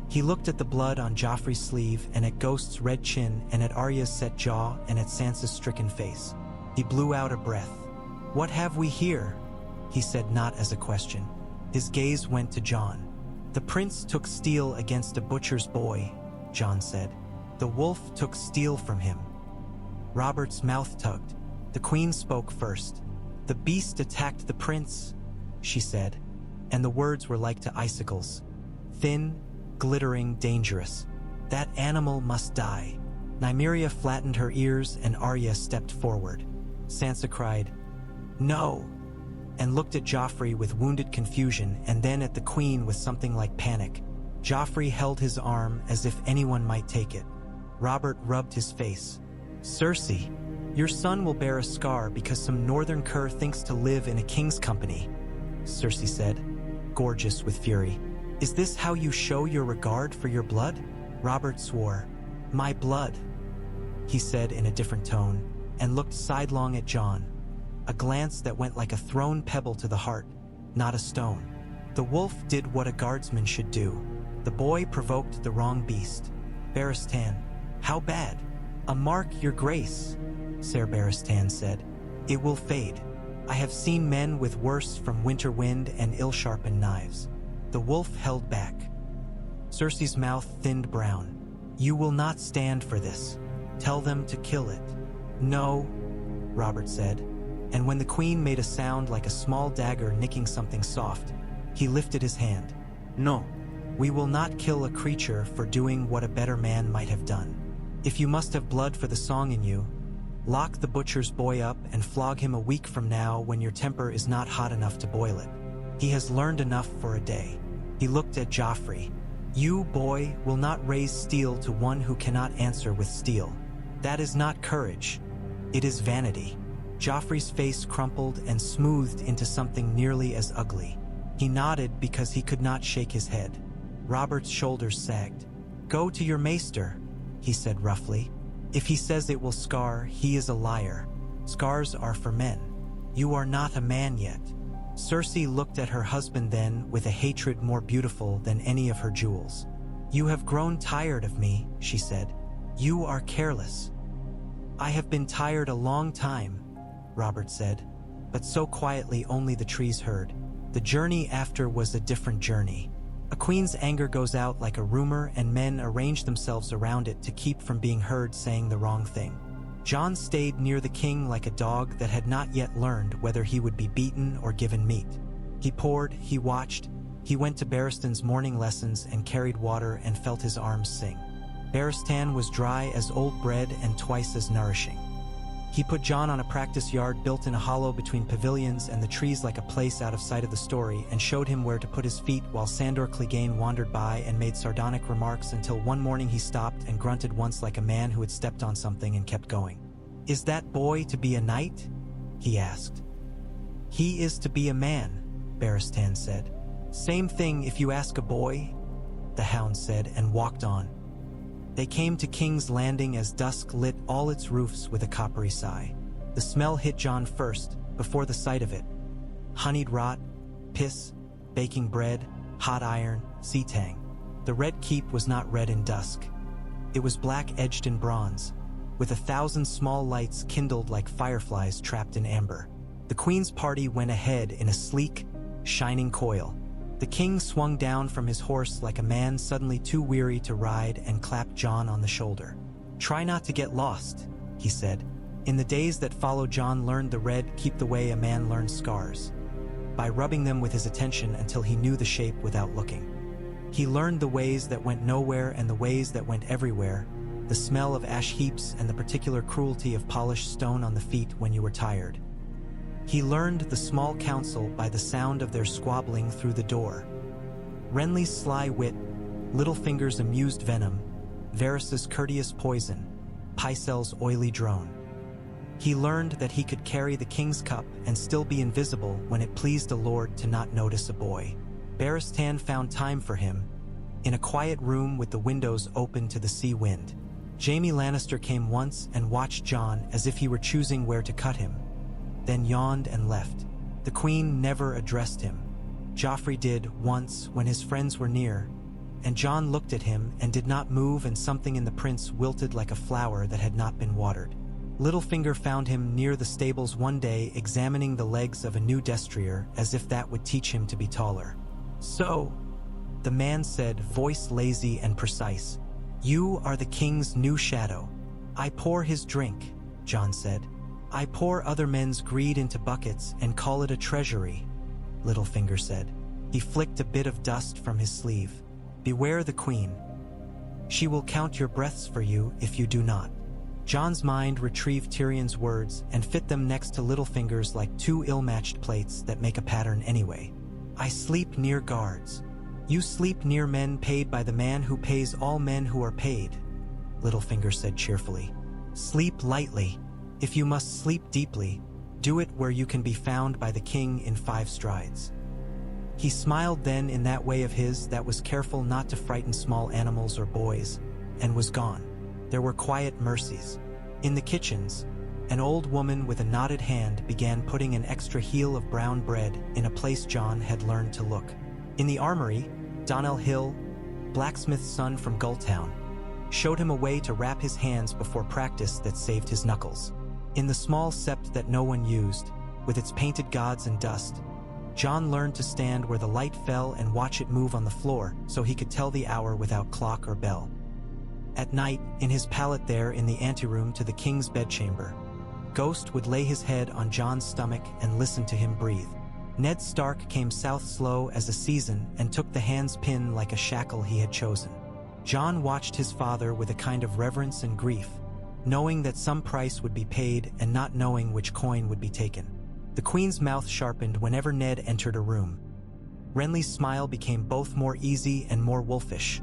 He looked at the blood on Joffrey's sleeve and at Ghost's red chin and at Arya's set jaw and at Sansa's stricken face. He blew out a breath. "What have we here?" he said, not as a question. His gaze went to Jon. "The prince took steel against a butcher's boy," Jon said. "The wolf took steel from him." Robert's mouth tugged. The Queen spoke first. "The beast attacked the prince," she said, and the words were like to icicles. Thin, glittering, dangerous. "That animal must die." Nymeria flattened her ears and Arya stepped forward. Sansa cried, "No," and looked at Joffrey with wounded confusion and then at the Queen with something like panic. Joffrey held his arm as if anyone might take it. Robert rubbed his face. "Cersei, your son will bear a scar because some northern cur thinks to live in a king's company," Cersei said, gorgeous with fury. "Is this how you show your regard for your blood?" Robert swore. "My blood," he said in a different tone, and looked sidelong at Jon. A glance that went like a thrown pebble to the heart, not a stone. The wolf did what a guardsman should do. The boy provoked the wrong beast. "Barristan, how bad?" "A mark, your Grace," Ser Barristan said. "It will fade. I have seen men with worse from winter wind and ill-sharpened knives." The wolf held back. Cersei's mouth thinned brown. You will not stand for this. Tell them to kill it. No, Robert said, and when the queen made a sound like a small dagger nicking something soft, he lifted his hand. No, we will not kill a creature for doing what a better man might have done. If you must have blood for the song in you, lock the butcher's boy up and flog him a week from now when your temper is not hot enough to boil it. He has learned enough for a day. He looked at Joffrey. You, boy, will not raise steel to one who cannot answer with steel. That is not courage. It is vanity. Joffrey's face crumpled and smoothed into something nearly as ugly. He nodded because he could not shake his head. Robert's shoulders sagged. Go to your maester, he said roughly. If he says it will scar, he is a liar. Scars are for men. You are not a man yet. Cersei looked at her husband then with a hatred more beautiful than any of her jewels. You have grown tired of me, she said. You are careless. I have been tired a long time, Robert said, but so quietly only the trees heard. The journey after was a different journey. A queen's anger goes out like a rumor, and men arrange themselves around it to keep from being heard saying the wrong thing. Jon stayed near the king like a dog that had not yet learned whether he would be beaten or given meat. He poured, he watched, he went to Barristan's morning lessons and carried water and felt his arms sing. Barristan was dry as old bread and twice as nourishing. He put Jon on a practice yard built in a hollow between pavilions and the trees like a place out of sight of the story, and showed him where to put his feet while Sandor Clegane wandered by and made sardonic remarks until one morning he stopped and grunted once like a man who had stepped on something and kept going. Is that boy to be a knight? He asked. He is to be a man, Barristan said. Same thing if you ask a boy, the hound said and walked on. They came to King's Landing as dusk lit all its roofs with a coppery sigh. The smell hit Jon first, before the sight of it. Honeyed rot, piss, baking bread, hot iron, sea tang. The Red Keep was not red in dusk. It was black-edged in bronze, with 1,000 small lights kindled like fireflies trapped in amber. The Queen's party went ahead in a sleek, shining coil. The king swung down from his horse like a man suddenly too weary to ride and clapped Jon on the shoulder. Try not to get lost, he said. In the days that followed, Jon learned the Red Keep the way a man learns scars, by rubbing them with his attention until he knew the shape without looking. He learned the ways that went nowhere and the ways that went everywhere, the smell of ash heaps and the particular cruelty of polished stone on the feet when you were tired. He learned the small council by the sound of their squabbling through the door. Renly's sly wit, Littlefinger's amused venom, Varys's courteous poison, Pycelle's oily drone. He learned that he could carry the king's cup and still be invisible when it pleased a lord to not notice a boy. Barristan found time for him, in a quiet room with the windows open to the sea wind. Jaime Lannister came once and watched Jon as if he were choosing where to cut him, then yawned and left. The Queen never addressed him. Joffrey did once when his friends were near, and Jon looked at him and did not move, and something in the prince wilted like a flower that had not been watered. Littlefinger found him near the stables one day examining the legs of a new destrier as if that would teach him to be taller. So, the man said, voice lazy and precise, you are the king's new shadow. I pour his drink, Jon said. I pour other men's greed into buckets and call it a treasury, Littlefinger said. He flicked a bit of dust from his sleeve. Beware the queen. She will count your breaths for you if you do not. Jon's mind retrieved Tyrion's words and fit them next to Littlefinger's like two ill-matched plates that make a pattern anyway. I sleep near guards. You sleep near men paid by the man who pays all men who are paid, Littlefinger said cheerfully. Sleep lightly. If you must sleep deeply, do it where you can be found by the king in 5 strides. He smiled then in that way of his that was careful not to frighten small animals or boys, and was gone. There were quiet mercies. In the kitchens, an old woman with a knotted hand began putting an extra heel of brown bread in a place Jon had learned to look. In the armory, Donnell Hill, blacksmith's son from Gulltown, showed him a way to wrap his hands before practice that saved his knuckles. In the small sept that no one used, with its painted gods and dust, Jon learned to stand where the light fell and watch it move on the floor so he could tell the hour without clock or bell. At night, in his pallet there in the anteroom to the king's bedchamber, Ghost would lay his head on Jon's stomach and listen to him breathe. Ned Stark came south slow as a season and took the hand's pin like a shackle he had chosen. Jon watched his father with a kind of reverence and grief, knowing that some price would be paid and not knowing which coin would be taken. The queen's mouth sharpened whenever Ned entered a room. Renly's smile became both more easy and more wolfish.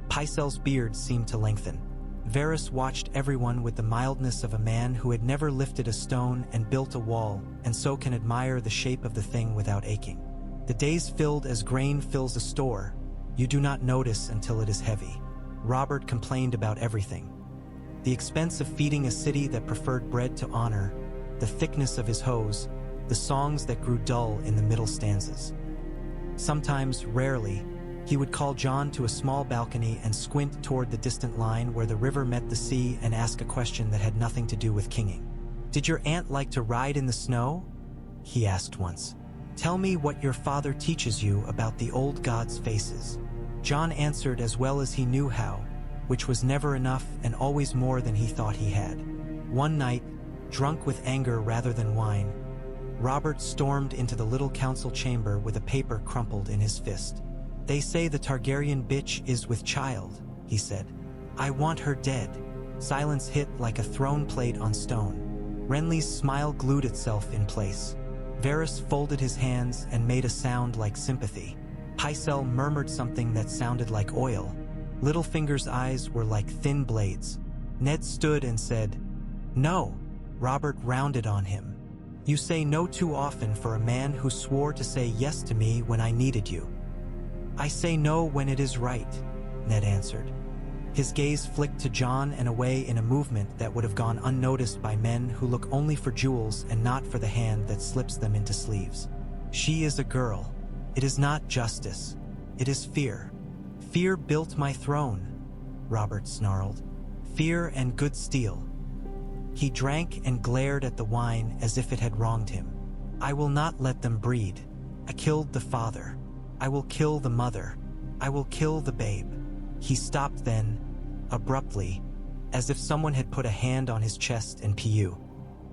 Pycelle's beard seemed to lengthen. Varys watched everyone with the mildness of a man who had never lifted a stone and built a wall, and so can admire the shape of the thing without aching. The days filled as grain fills a store. You do not notice until it is heavy. Robert complained about everything. The expense of feeding a city that preferred bread to honor, the thickness of his hose, the songs that grew dull in the middle stanzas. Sometimes, rarely, he would call Jon to a small balcony and squint toward the distant line where the river met the sea and ask a question that had nothing to do with kinging. "Did your aunt like to ride in the snow?" he asked once. "Tell me what your father teaches you about the old gods' faces." Jon answered as well as he knew how, which was never enough and always more than he thought he had. One night, drunk with anger rather than wine, Robert stormed into the little council chamber with a paper crumpled in his fist. "They say the Targaryen bitch is with child," he said. "I want her dead." Silence hit like a thrown plate on stone. Renly's smile glued itself in place. Varys folded his hands and made a sound like sympathy. Pycelle murmured something that sounded like oil. Littlefinger's eyes were like thin blades. Ned stood and said, "No." Robert rounded on him. "You say no too often for a man who swore to say yes to me when I needed you." "I say no when it is right," Ned answered. His gaze flicked to Jon and away in a movement that would have gone unnoticed by men who look only for jewels and not for the hand that slips them into sleeves. "She is a girl. It is not justice. It is fear. Fear built my throne," Robert snarled. "Fear and good steel." He drank and glared at the wine as if it had wronged him. "I will not let them breed. I killed the father. I will kill the mother. I will kill the babe." He stopped then, abruptly, as if someone had put a hand on his chest and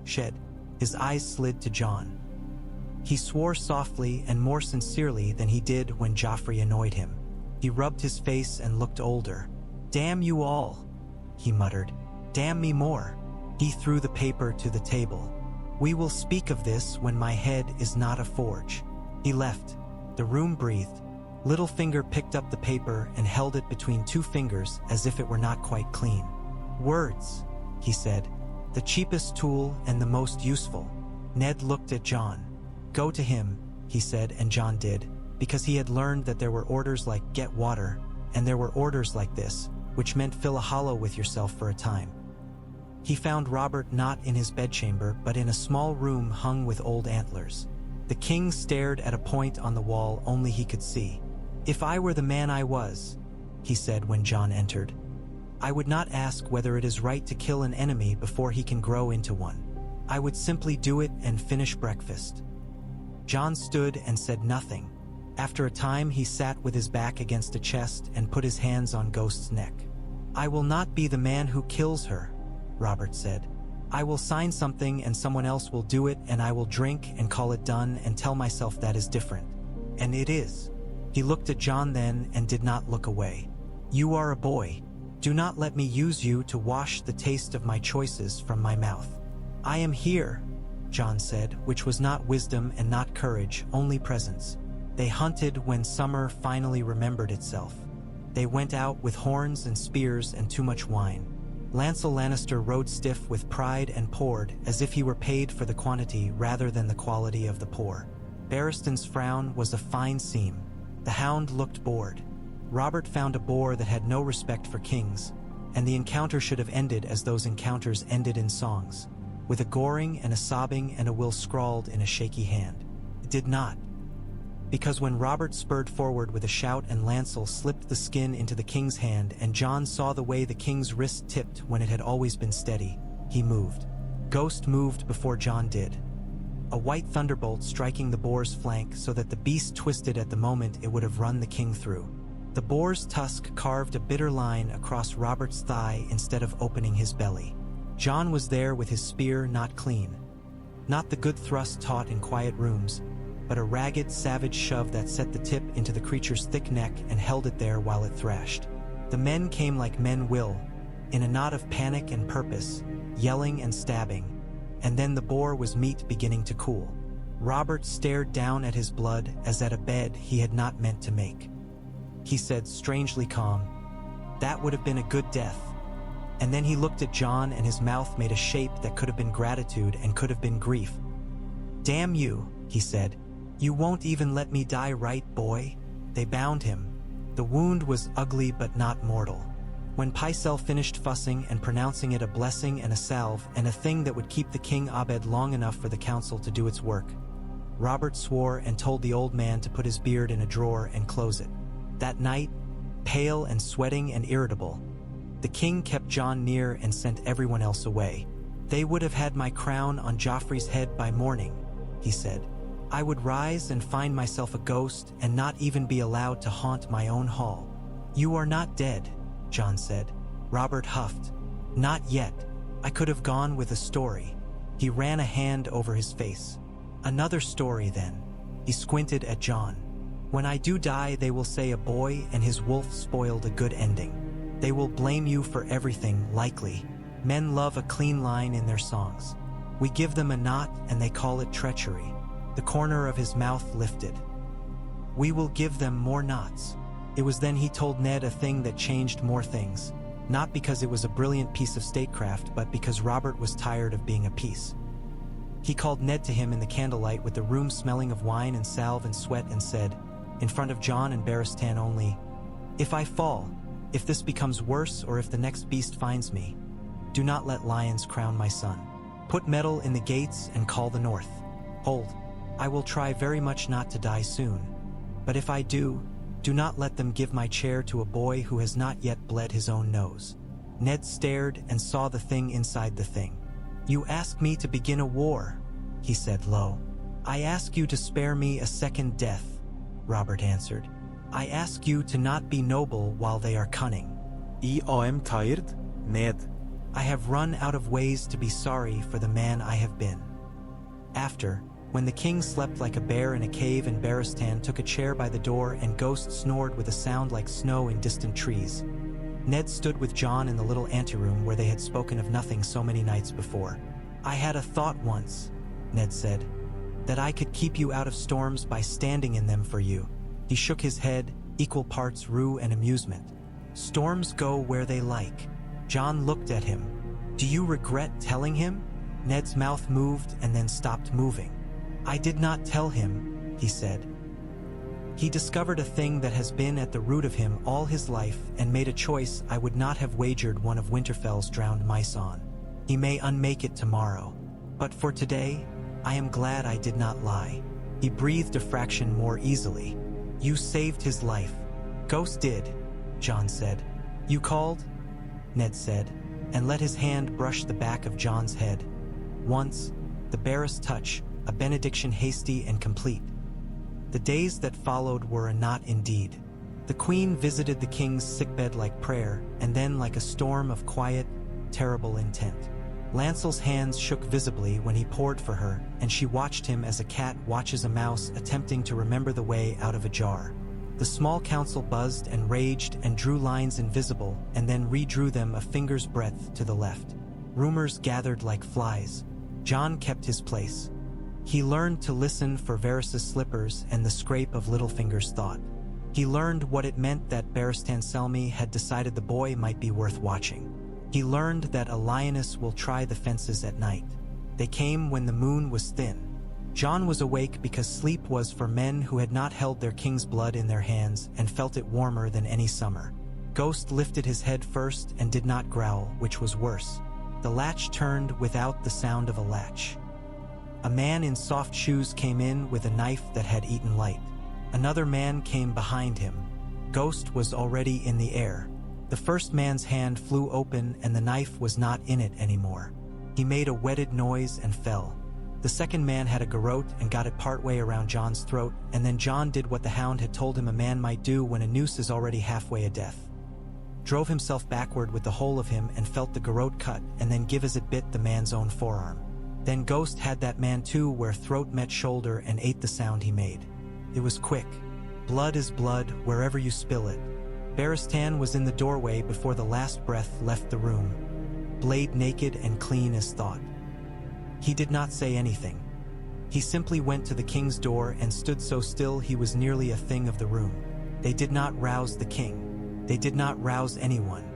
shed. His eyes slid to Jon. He swore softly and more sincerely than he did when Joffrey annoyed him. He rubbed his face and looked older. "Damn you all," he muttered. "Damn me more." He threw the paper to the table. "We will speak of this when my head is not a forge." He left. The room breathed. Littlefinger picked up the paper and held it between two fingers as if it were not quite clean. "Words," he said. "The cheapest tool and the most useful." Ned looked at Jon. "Go to him," he said, and Jon did, because he had learned that there were orders like "get water," and there were orders like this, which meant fill a hollow with yourself for a time. He found Robert not in his bedchamber, but in a small room hung with old antlers. The king stared at a point on the wall only he could see. "If I were the man I was," he said when Jon entered, "I would not ask whether it is right to kill an enemy before he can grow into one. I would simply do it and finish breakfast." Jon stood and said nothing. After a time, he sat with his back against a chest and put his hands on Ghost's neck. "I will not be the man who kills her," Robert said. "I will sign something and someone else will do it, and I will drink and call it done and tell myself that is different. And it is." He looked at Jon then and did not look away. "You are a boy. Do not let me use you to wash the taste of my choices from my mouth." "I am here," Jon said, which was not wisdom and not courage, only presence. They hunted when summer finally remembered itself. They went out with horns and spears and too much wine. Lancel Lannister rode stiff with pride and poured as if he were paid for the quantity rather than the quality of the pour. Barristan's frown was a fine seam. The hound looked bored. Robert found a boar that had no respect for kings, and the encounter should have ended as those encounters ended in songs, with a goring and a sobbing and a will scrawled in a shaky hand. It did not. Because when Robert spurred forward with a shout and Lancel slipped the skin into the king's hand and Jon saw the way the king's wrist tipped when it had always been steady, he moved. Ghost moved before Jon did. A white thunderbolt striking the boar's flank so that the beast twisted at the moment it would have run the king through. The boar's tusk carved a bitter line across Robert's thigh instead of opening his belly. Jon was there with his spear not clean. Not the good thrust taught in quiet rooms, but a ragged, savage shove that set the tip into the creature's thick neck and held it there while it thrashed. The men came like men will, in a knot of panic and purpose, yelling and stabbing, and then the boar was meat beginning to cool. Robert stared down at his blood as at a bed he had not meant to make. He said, strangely calm, "That would have been a good death." And then he looked at Jon and his mouth made a shape that could have been gratitude and could have been grief. "Damn you," he said. "You won't even let me die, right, boy?" They bound him. The wound was ugly but not mortal. When Pycelle finished fussing and pronouncing it a blessing and a salve and a thing that would keep the king Abed long enough for the council to do its work, Robert swore and told the old man to put his beard in a drawer and close it. That night, pale and sweating and irritable, the king kept Jon near and sent everyone else away. "They would have had my crown on Joffrey's head by morning," he said. "I would rise and find myself a ghost and not even be allowed to haunt my own hall." "You are not dead," Jon said. Robert huffed. "Not yet. I could have gone with a story." He ran a hand over his face. "Another story, then." He squinted at Jon. "When I do die, they will say a boy and his wolf spoiled a good ending. They will blame you for everything, likely. Men love a clean line in their songs. We give them a knot and they call it treachery." The corner of his mouth lifted. "We will give them more knots." It was then he told Ned a thing that changed more things, not because it was a brilliant piece of statecraft, but because Robert was tired of being a piece. He called Ned to him in the candlelight with the room smelling of wine and salve and sweat and said, in front of Jon and Baratheon only, "If I fall, if this becomes worse or if the next beast finds me, do not let lions crown my son. Put metal in the gates and call the north. Hold, I will try very much not to die soon, but if I do not let them give my chair to a boy who has not yet bled his own nose." Ned stared and saw the thing inside the thing. "You ask me to begin a war," he said low. "I ask you to spare me a second death," Robert answered. "I ask you to not be noble while they are cunning." I am tired, Ned. "I have run out of ways to be sorry for the man I have been." After, when the king slept like a bear in a cave and Baratheon took a chair by the door and Ghost snored with a sound like snow in distant trees, Ned stood with Jon in the little anteroom where they had spoken of nothing so many nights before. "I had a thought once," Ned said, "that I could keep you out of storms by standing in them for you." He shook his head, equal parts rue and amusement. "Storms go where they like." Jon looked at him. "Do you regret telling him?" Ned's mouth moved and then stopped moving. "I did not tell him," he said. "He discovered a thing that has been at the root of him all his life and made a choice I would not have wagered one of Winterfell's drowned mice on. He may unmake it tomorrow. But for today, I am glad I did not lie." He breathed a fraction more easily. "You saved his life." "Ghost did," Jon said. "You called?" Ned said, and let his hand brush the back of Jon's head. Once, the barest touch, a benediction hasty and complete. The days that followed were a knot indeed. The queen visited the king's sickbed like prayer, and then like a storm of quiet, terrible intent. Lancel's hands shook visibly when he poured for her, and she watched him as a cat watches a mouse attempting to remember the way out of a jar. The small council buzzed and raged and drew lines invisible and then redrew them a finger's breadth to the left. Rumors gathered like flies. Jon kept his place. He learned to listen for Varys' slippers and the scrape of Littlefinger's thought. He learned what it meant that Barristan Selmy had decided the boy might be worth watching. He learned that a lioness will try the fences at night. They came when the moon was thin. Jon was awake because sleep was for men who had not held their king's blood in their hands and felt it warmer than any summer. Ghost lifted his head first and did not growl, which was worse. The latch turned without the sound of a latch. A man in soft shoes came in with a knife that had eaten light. Another man came behind him. Ghost was already in the air. The first man's hand flew open and the knife was not in it anymore. He made a wetted noise and fell. The second man had a garrote and got it partway around Jon's throat, and then Jon did what the hound had told him a man might do when a noose is already halfway a death. Drove himself backward with the whole of him and felt the garrote cut and then give as it bit the man's own forearm. Then Ghost had that man too, where throat met shoulder and ate the sound he made. It was quick. Blood is blood wherever you spill it. Baratheon was in the doorway before the last breath left the room, blade naked and clean as thought. He did not say anything. He simply went to the king's door and stood so still he was nearly a thing of the room. They did not rouse the king. They did not rouse anyone.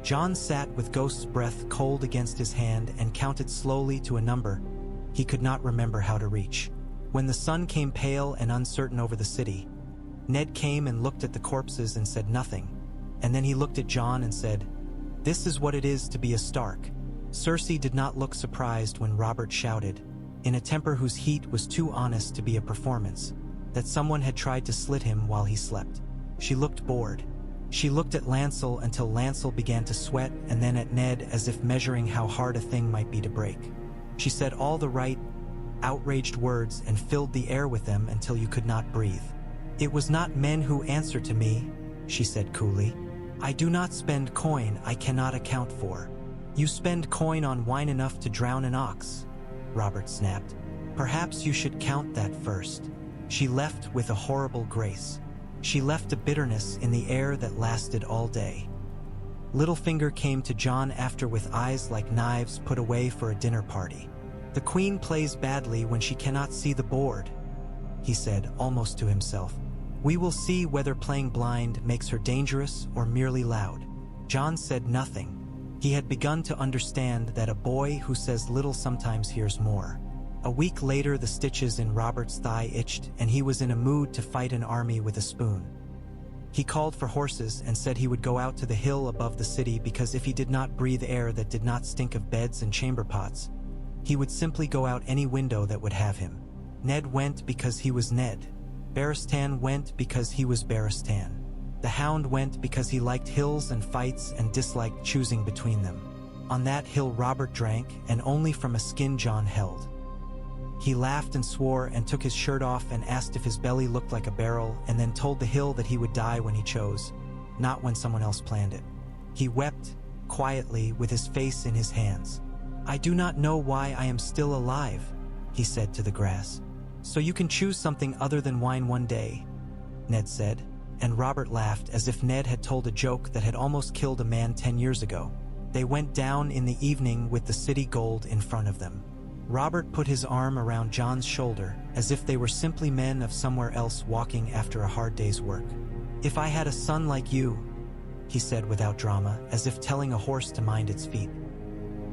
Jon sat with Ghost's breath cold against his hand and counted slowly to a number he could not remember how to reach. When the sun came pale and uncertain over the city, Ned came and looked at the corpses and said nothing, and then he looked at Jon and said, "This is what it is to be a Stark." Cersei did not look surprised when Robert shouted, in a temper whose heat was too honest to be a performance, that someone had tried to slit him while he slept. She looked bored. She looked at Lancel until Lancel began to sweat, and then at Ned as if measuring how hard a thing might be to break. She said all the right, outraged words and filled the air with them until you could not breathe. "It was not men who answered to me," she said coolly. "I do not spend coin I cannot account for." "You spend coin on wine enough to drown an ox," Robert snapped. "Perhaps you should count that first." She left with a horrible grace. She left a bitterness in the air that lasted all day. Littlefinger came to Jon after with eyes like knives put away for a dinner party. "The queen plays badly when she cannot see the board," he said, almost to himself. "We will see whether playing blind makes her dangerous or merely loud." Jon said nothing. He had begun to understand that a boy who says little sometimes hears more. A week later, the stitches in Robert's thigh itched, and he was in a mood to fight an army with a spoon. He called for horses and said he would go out to the hill above the city because if he did not breathe air that did not stink of beds and chamber pots, he would simply go out any window that would have him. Ned went because he was Ned. Barristan went because he was Barristan. The Hound went because he liked hills and fights and disliked choosing between them. On that hill Robert drank, and only from a skin Jon held. He laughed and swore and took his shirt off and asked if his belly looked like a barrel, and then told the hill that he would die when he chose, not when someone else planned it. He wept, quietly, with his face in his hands. "I do not know why I am still alive," he said to the grass. "So you can choose something other than wine one day," Ned said, and Robert laughed as if Ned had told a joke that had almost killed a man 10 years ago. They went down in the evening with the city gold in front of them. Robert put his arm around Jon's shoulder, as if they were simply men of somewhere else walking after a hard day's work. "If I had a son like you," he said without drama, as if telling a horse to mind its feet,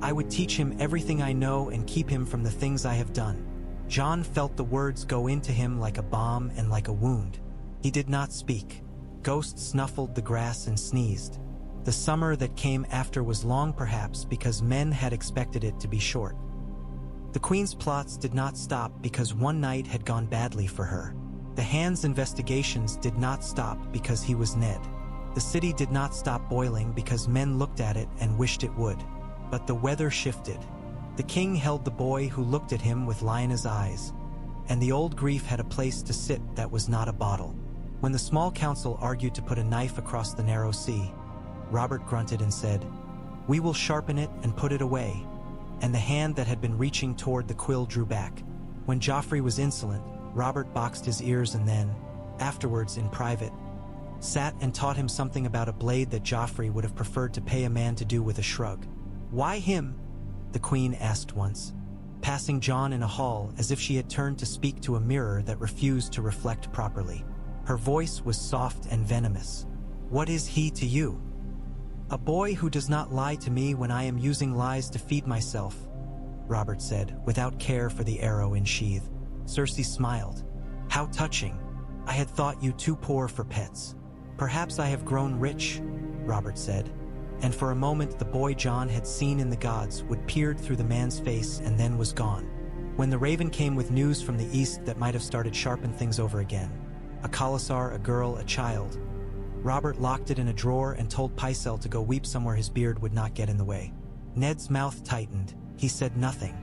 "I would teach him everything I know and keep him from the things I have done." Jon felt the words go into him like a bomb and like a wound. He did not speak. Ghost snuffled the grass and sneezed. The summer that came after was long, perhaps because men had expected it to be short. The Queen's plots did not stop because one night had gone badly for her. The Hand's investigations did not stop because he was Ned. The city did not stop boiling because men looked at it and wished it would. But the weather shifted. The king held the boy who looked at him with lioness eyes, and the old grief had a place to sit that was not a bottle. When the small council argued to put a knife across the narrow sea, Robert grunted and said, "We will sharpen it and put it away," and the hand that had been reaching toward the quill drew back. When Joffrey was insolent, Robert boxed his ears and then, afterwards in private, sat and taught him something about a blade that Joffrey would have preferred to pay a man to do with a shrug. "Why him?" the Queen asked once, passing Jon in a hall as if she had turned to speak to a mirror that refused to reflect properly. Her voice was soft and venomous. "What is he to you?" "A boy who does not lie to me when I am using lies to feed myself," Robert said, without care for the arrow in sheath. Cersei smiled. "How touching. I had thought you too poor for pets." "Perhaps I have grown rich," Robert said, and for a moment the boy Jon had seen in the gods would peered through the man's face and then was gone. When the raven came with news from the east that might have started sharpen things over again, a Khalasar, a girl, a child, Robert locked it in a drawer and told Pycelle to go weep somewhere his beard would not get in the way. Ned's mouth tightened. He said nothing.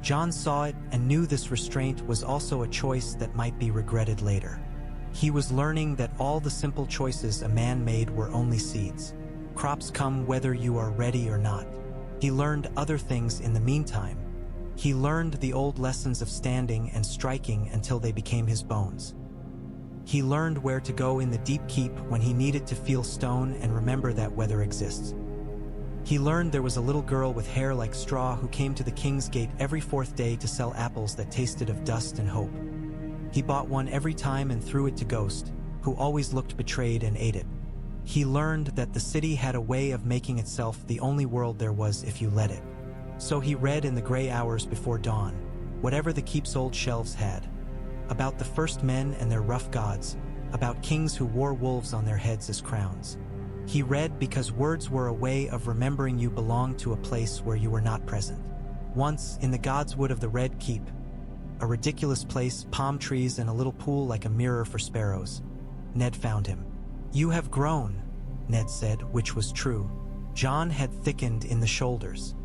Jon saw it and knew this restraint was also a choice that might be regretted later. He was learning that all the simple choices a man made were only seeds. Crops come whether you are ready or not. He learned other things in the meantime. He learned the old lessons of standing and striking until they became his bones. He learned where to go in the deep keep when he needed to feel stone and remember that weather exists. He learned there was a little girl with hair like straw who came to the king's gate every fourth day to sell apples that tasted of dust and hope. He bought one every time and threw it to Ghost, who always looked betrayed and ate it. He learned that the city had a way of making itself the only world there was if you let it. So he read in the gray hours before dawn, whatever the keep's old shelves had, about the first men and their rough gods, about kings who wore wolves on their heads as crowns. He read because words were a way of remembering you belonged to a place where you were not present. Once, in the God's Wood of the Red Keep, a ridiculous place, palm trees and a little pool like a mirror for sparrows, Ned found him. "You have grown," Ned said, which was true. Jon had thickened in the shoulders.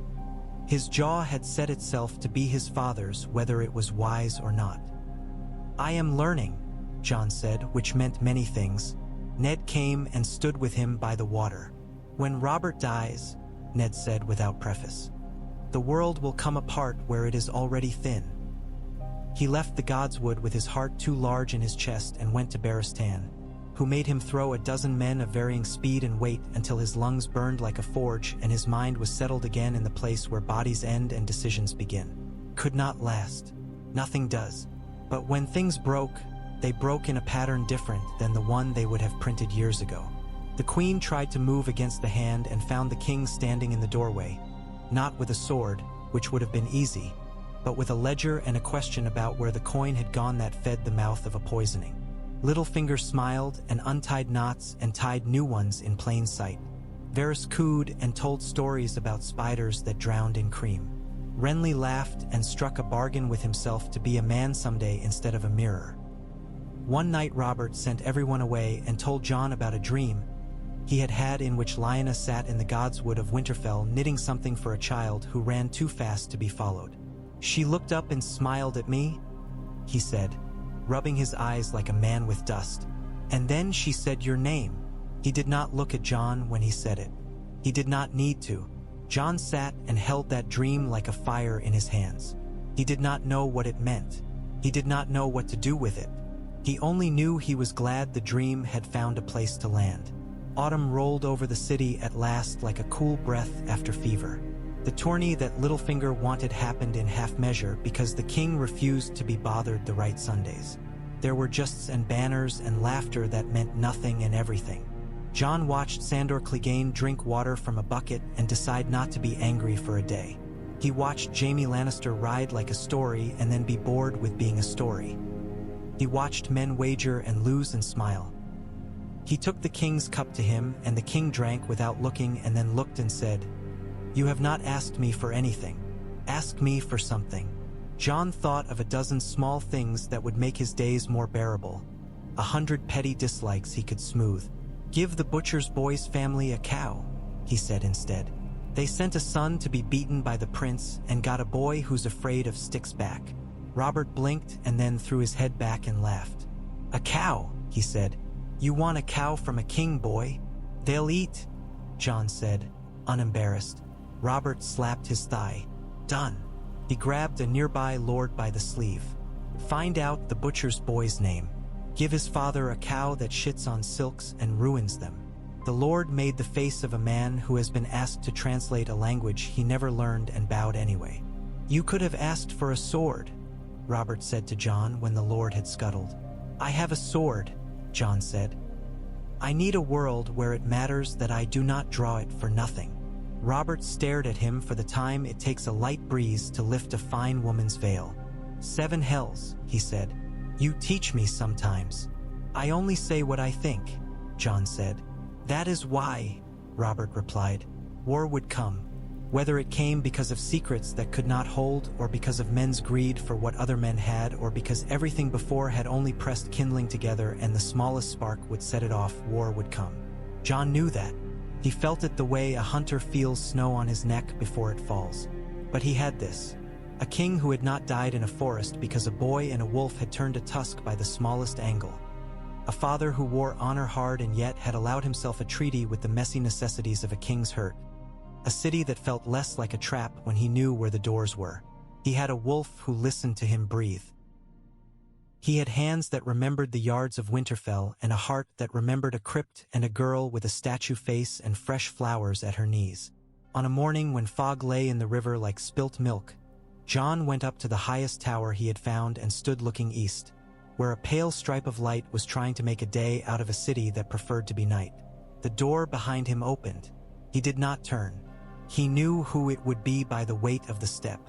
His jaw had set itself to be his father's, whether it was wise or not. "I am learning," Jon said, which meant many things. Ned came and stood with him by the water. "When Robert dies," Ned said without preface, "the world will come apart where it is already thin." He left the God's Wood with his heart too large in his chest and went to Baratheon, who made him throw a dozen men of varying speed and weight until his lungs burned like a forge and his mind was settled again in the place where bodies end and decisions begin. Could not last. Nothing does. But when things broke, they broke in a pattern different than the one they would have printed years ago. The queen tried to move against the hand and found the king standing in the doorway, not with a sword, which would have been easy, but with a ledger and a question about where the coin had gone that fed the mouth of a poisoning. Littlefinger smiled and untied knots and tied new ones in plain sight. Varys cooed and told stories about spiders that drowned in cream. Renly laughed and struck a bargain with himself to be a man someday instead of a mirror. One night Robert sent everyone away and told Jon about a dream he had had in which Lyanna sat in the God's Wood of Winterfell knitting something for a child who ran too fast to be followed. "She looked up and smiled at me," he said, rubbing his eyes like a man with dust. "And then she said your name." He did not look at Jon when he said it. He did not need to. Jon sat and held that dream like a fire in his hands. He did not know what it meant. He did not know what to do with it. He only knew he was glad the dream had found a place to land. Autumn rolled over the city at last like a cool breath after fever. The tourney that Littlefinger wanted happened in half measure because the king refused to be bothered the right Sundays. There were justs and banners and laughter that meant nothing and everything. Jon watched Sandor Clegane drink water from a bucket and decide not to be angry for a day. He watched Jaime Lannister ride like a story and then be bored with being a story. He watched men wager and lose and smile. He took the king's cup to him and the king drank without looking and then looked and said, "You have not asked me for anything. Ask me for something." Jon thought of a dozen small things that would make his days more bearable. 100 petty dislikes he could smooth. "Give the butcher's boy's family a cow," he said instead. "They sent a son to be beaten by the prince and got a boy who's afraid of sticks back." Robert blinked and then threw his head back and laughed. "A cow," he said. "You want a cow from a king, boy? They'll eat," Jon said, unembarrassed. Robert slapped his thigh. "Done." He grabbed a nearby lord by the sleeve. "Find out the butcher's boy's name. Give his father a cow that shits on silks and ruins them." The lord made the face of a man who has been asked to translate a language he never learned and bowed anyway. "You could have asked for a sword," Robert said to Jon when the lord had scuttled. "I have a sword," Jon said. "I need a world where it matters that I do not draw it for nothing." Robert stared at him for the time it takes a light breeze to lift a fine woman's veil. "7 hells," he said. "You teach me sometimes." "I only say what I think," Jon said. "That is why," Robert replied, "war would come. Whether it came because of secrets that could not hold, or because of men's greed for what other men had, or because everything before had only pressed kindling together and the smallest spark would set it off, war would come. Jon knew that. He felt it the way a hunter feels snow on his neck before it falls. But he had this. A king who had not died in a forest because a boy and a wolf had turned a tusk by the smallest angle. A father who wore honor hard and yet had allowed himself a treaty with the messy necessities of a king's hurt. A city that felt less like a trap when he knew where the doors were. He had a wolf who listened to him breathe. He had hands that remembered the yards of Winterfell and a heart that remembered a crypt and a girl with a statue face and fresh flowers at her knees. On a morning when fog lay in the river like spilt milk, Jon went up to the highest tower he had found and stood looking east, where a pale stripe of light was trying to make a day out of a city that preferred to be night. The door behind him opened. He did not turn. He knew who it would be by the weight of the step.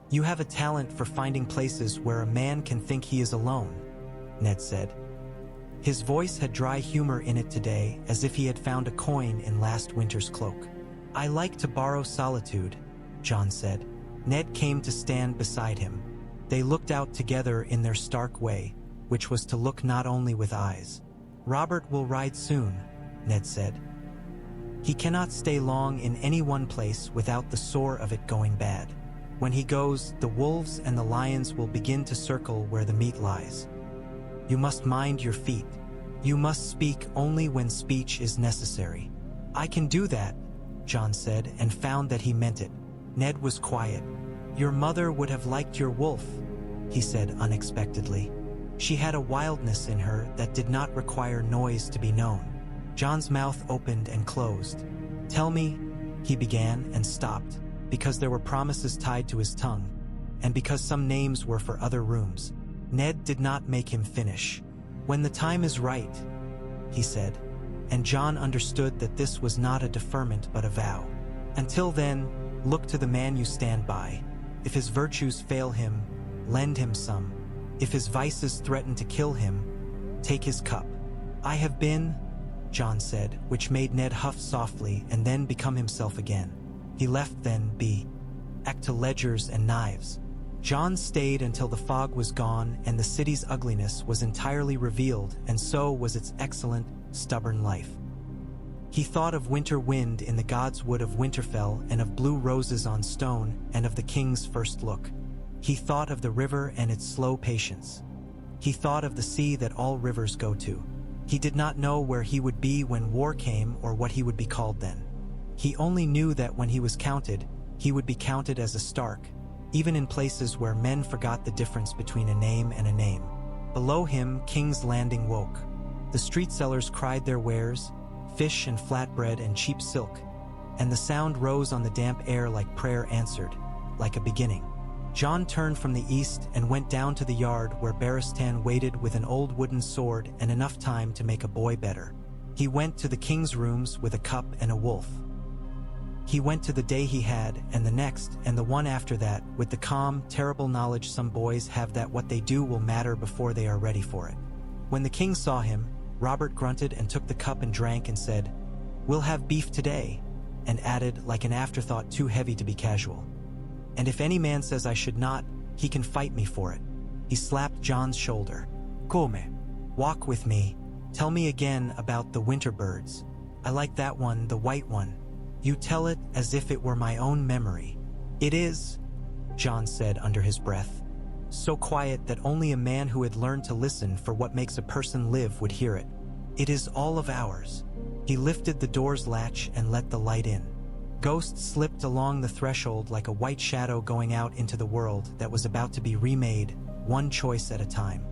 "You have a talent for finding places where a man can think he is alone," Ned said. His voice had dry humor in it today, as if he had found a coin in last winter's cloak. "I like to borrow solitude," Jon said. Ned came to stand beside him. They looked out together in their stark way, which was to look not only with eyes. "Robert will ride soon," Ned said. "He cannot stay long in any one place without the sore of it going bad. When he goes, the wolves and the lions will begin to circle where the meat lies. You must mind your feet. You must speak only when speech is necessary." "I can do that," Jon said, and found that he meant it. Ned was quiet. "Your mother would have liked your wolf," he said unexpectedly. "She had a wildness in her that did not require noise to be known." Jon's mouth opened and closed. "Tell me," he began and stopped, because there were promises tied to his tongue, and because some names were for other rooms. Ned did not make him finish. "When the time is right," he said, and Jon understood that this was not a deferment but a vow. "Until then, look to the man you stand by. If his virtues fail him, lend him some. If his vices threaten to kill him, take his cup." "I have been," Jon said, which made Ned huff softly and then become himself again. He left then back to ledgers and knives. Jon stayed until the fog was gone and the city's ugliness was entirely revealed, and so was its excellent, stubborn life. He thought of winter wind in the god's wood of Winterfell and of blue roses on stone and of the king's first look. He thought of the river and its slow patience. He thought of the sea that all rivers go to. He did not know where he would be when war came or what he would be called then. He only knew that when he was counted, he would be counted as a Stark, even in places where men forgot the difference between a name and a name. Below him, King's Landing woke. The street sellers cried their wares, fish and flatbread and cheap silk, and the sound rose on the damp air like prayer answered, like a beginning. Jon turned from the east and went down to the yard where Baratheon waited with an old wooden sword and enough time to make a boy better. He went to the king's rooms with a cup and a wolf. He went to the day he had, and the next, and the one after that, with the calm, terrible knowledge some boys have that what they do will matter before they are ready for it. When the king saw him, Robert grunted and took the cup and drank and said, "We'll have beef today," and added, like an afterthought too heavy to be casual, "And if any man says I should not, he can fight me for it." He slapped Jon's shoulder. "Come, walk with me. Tell me again about the winter birds. I like that one, the white one. You tell it as if it were my own memory." "It is," Jon said under his breath, so quiet that only a man who had learned to listen for what makes a person live would hear it. "It is all of ours." He lifted the door's latch and let the light in. Ghost slipped along the threshold like a white shadow going out into the world that was about to be remade, one choice at a time.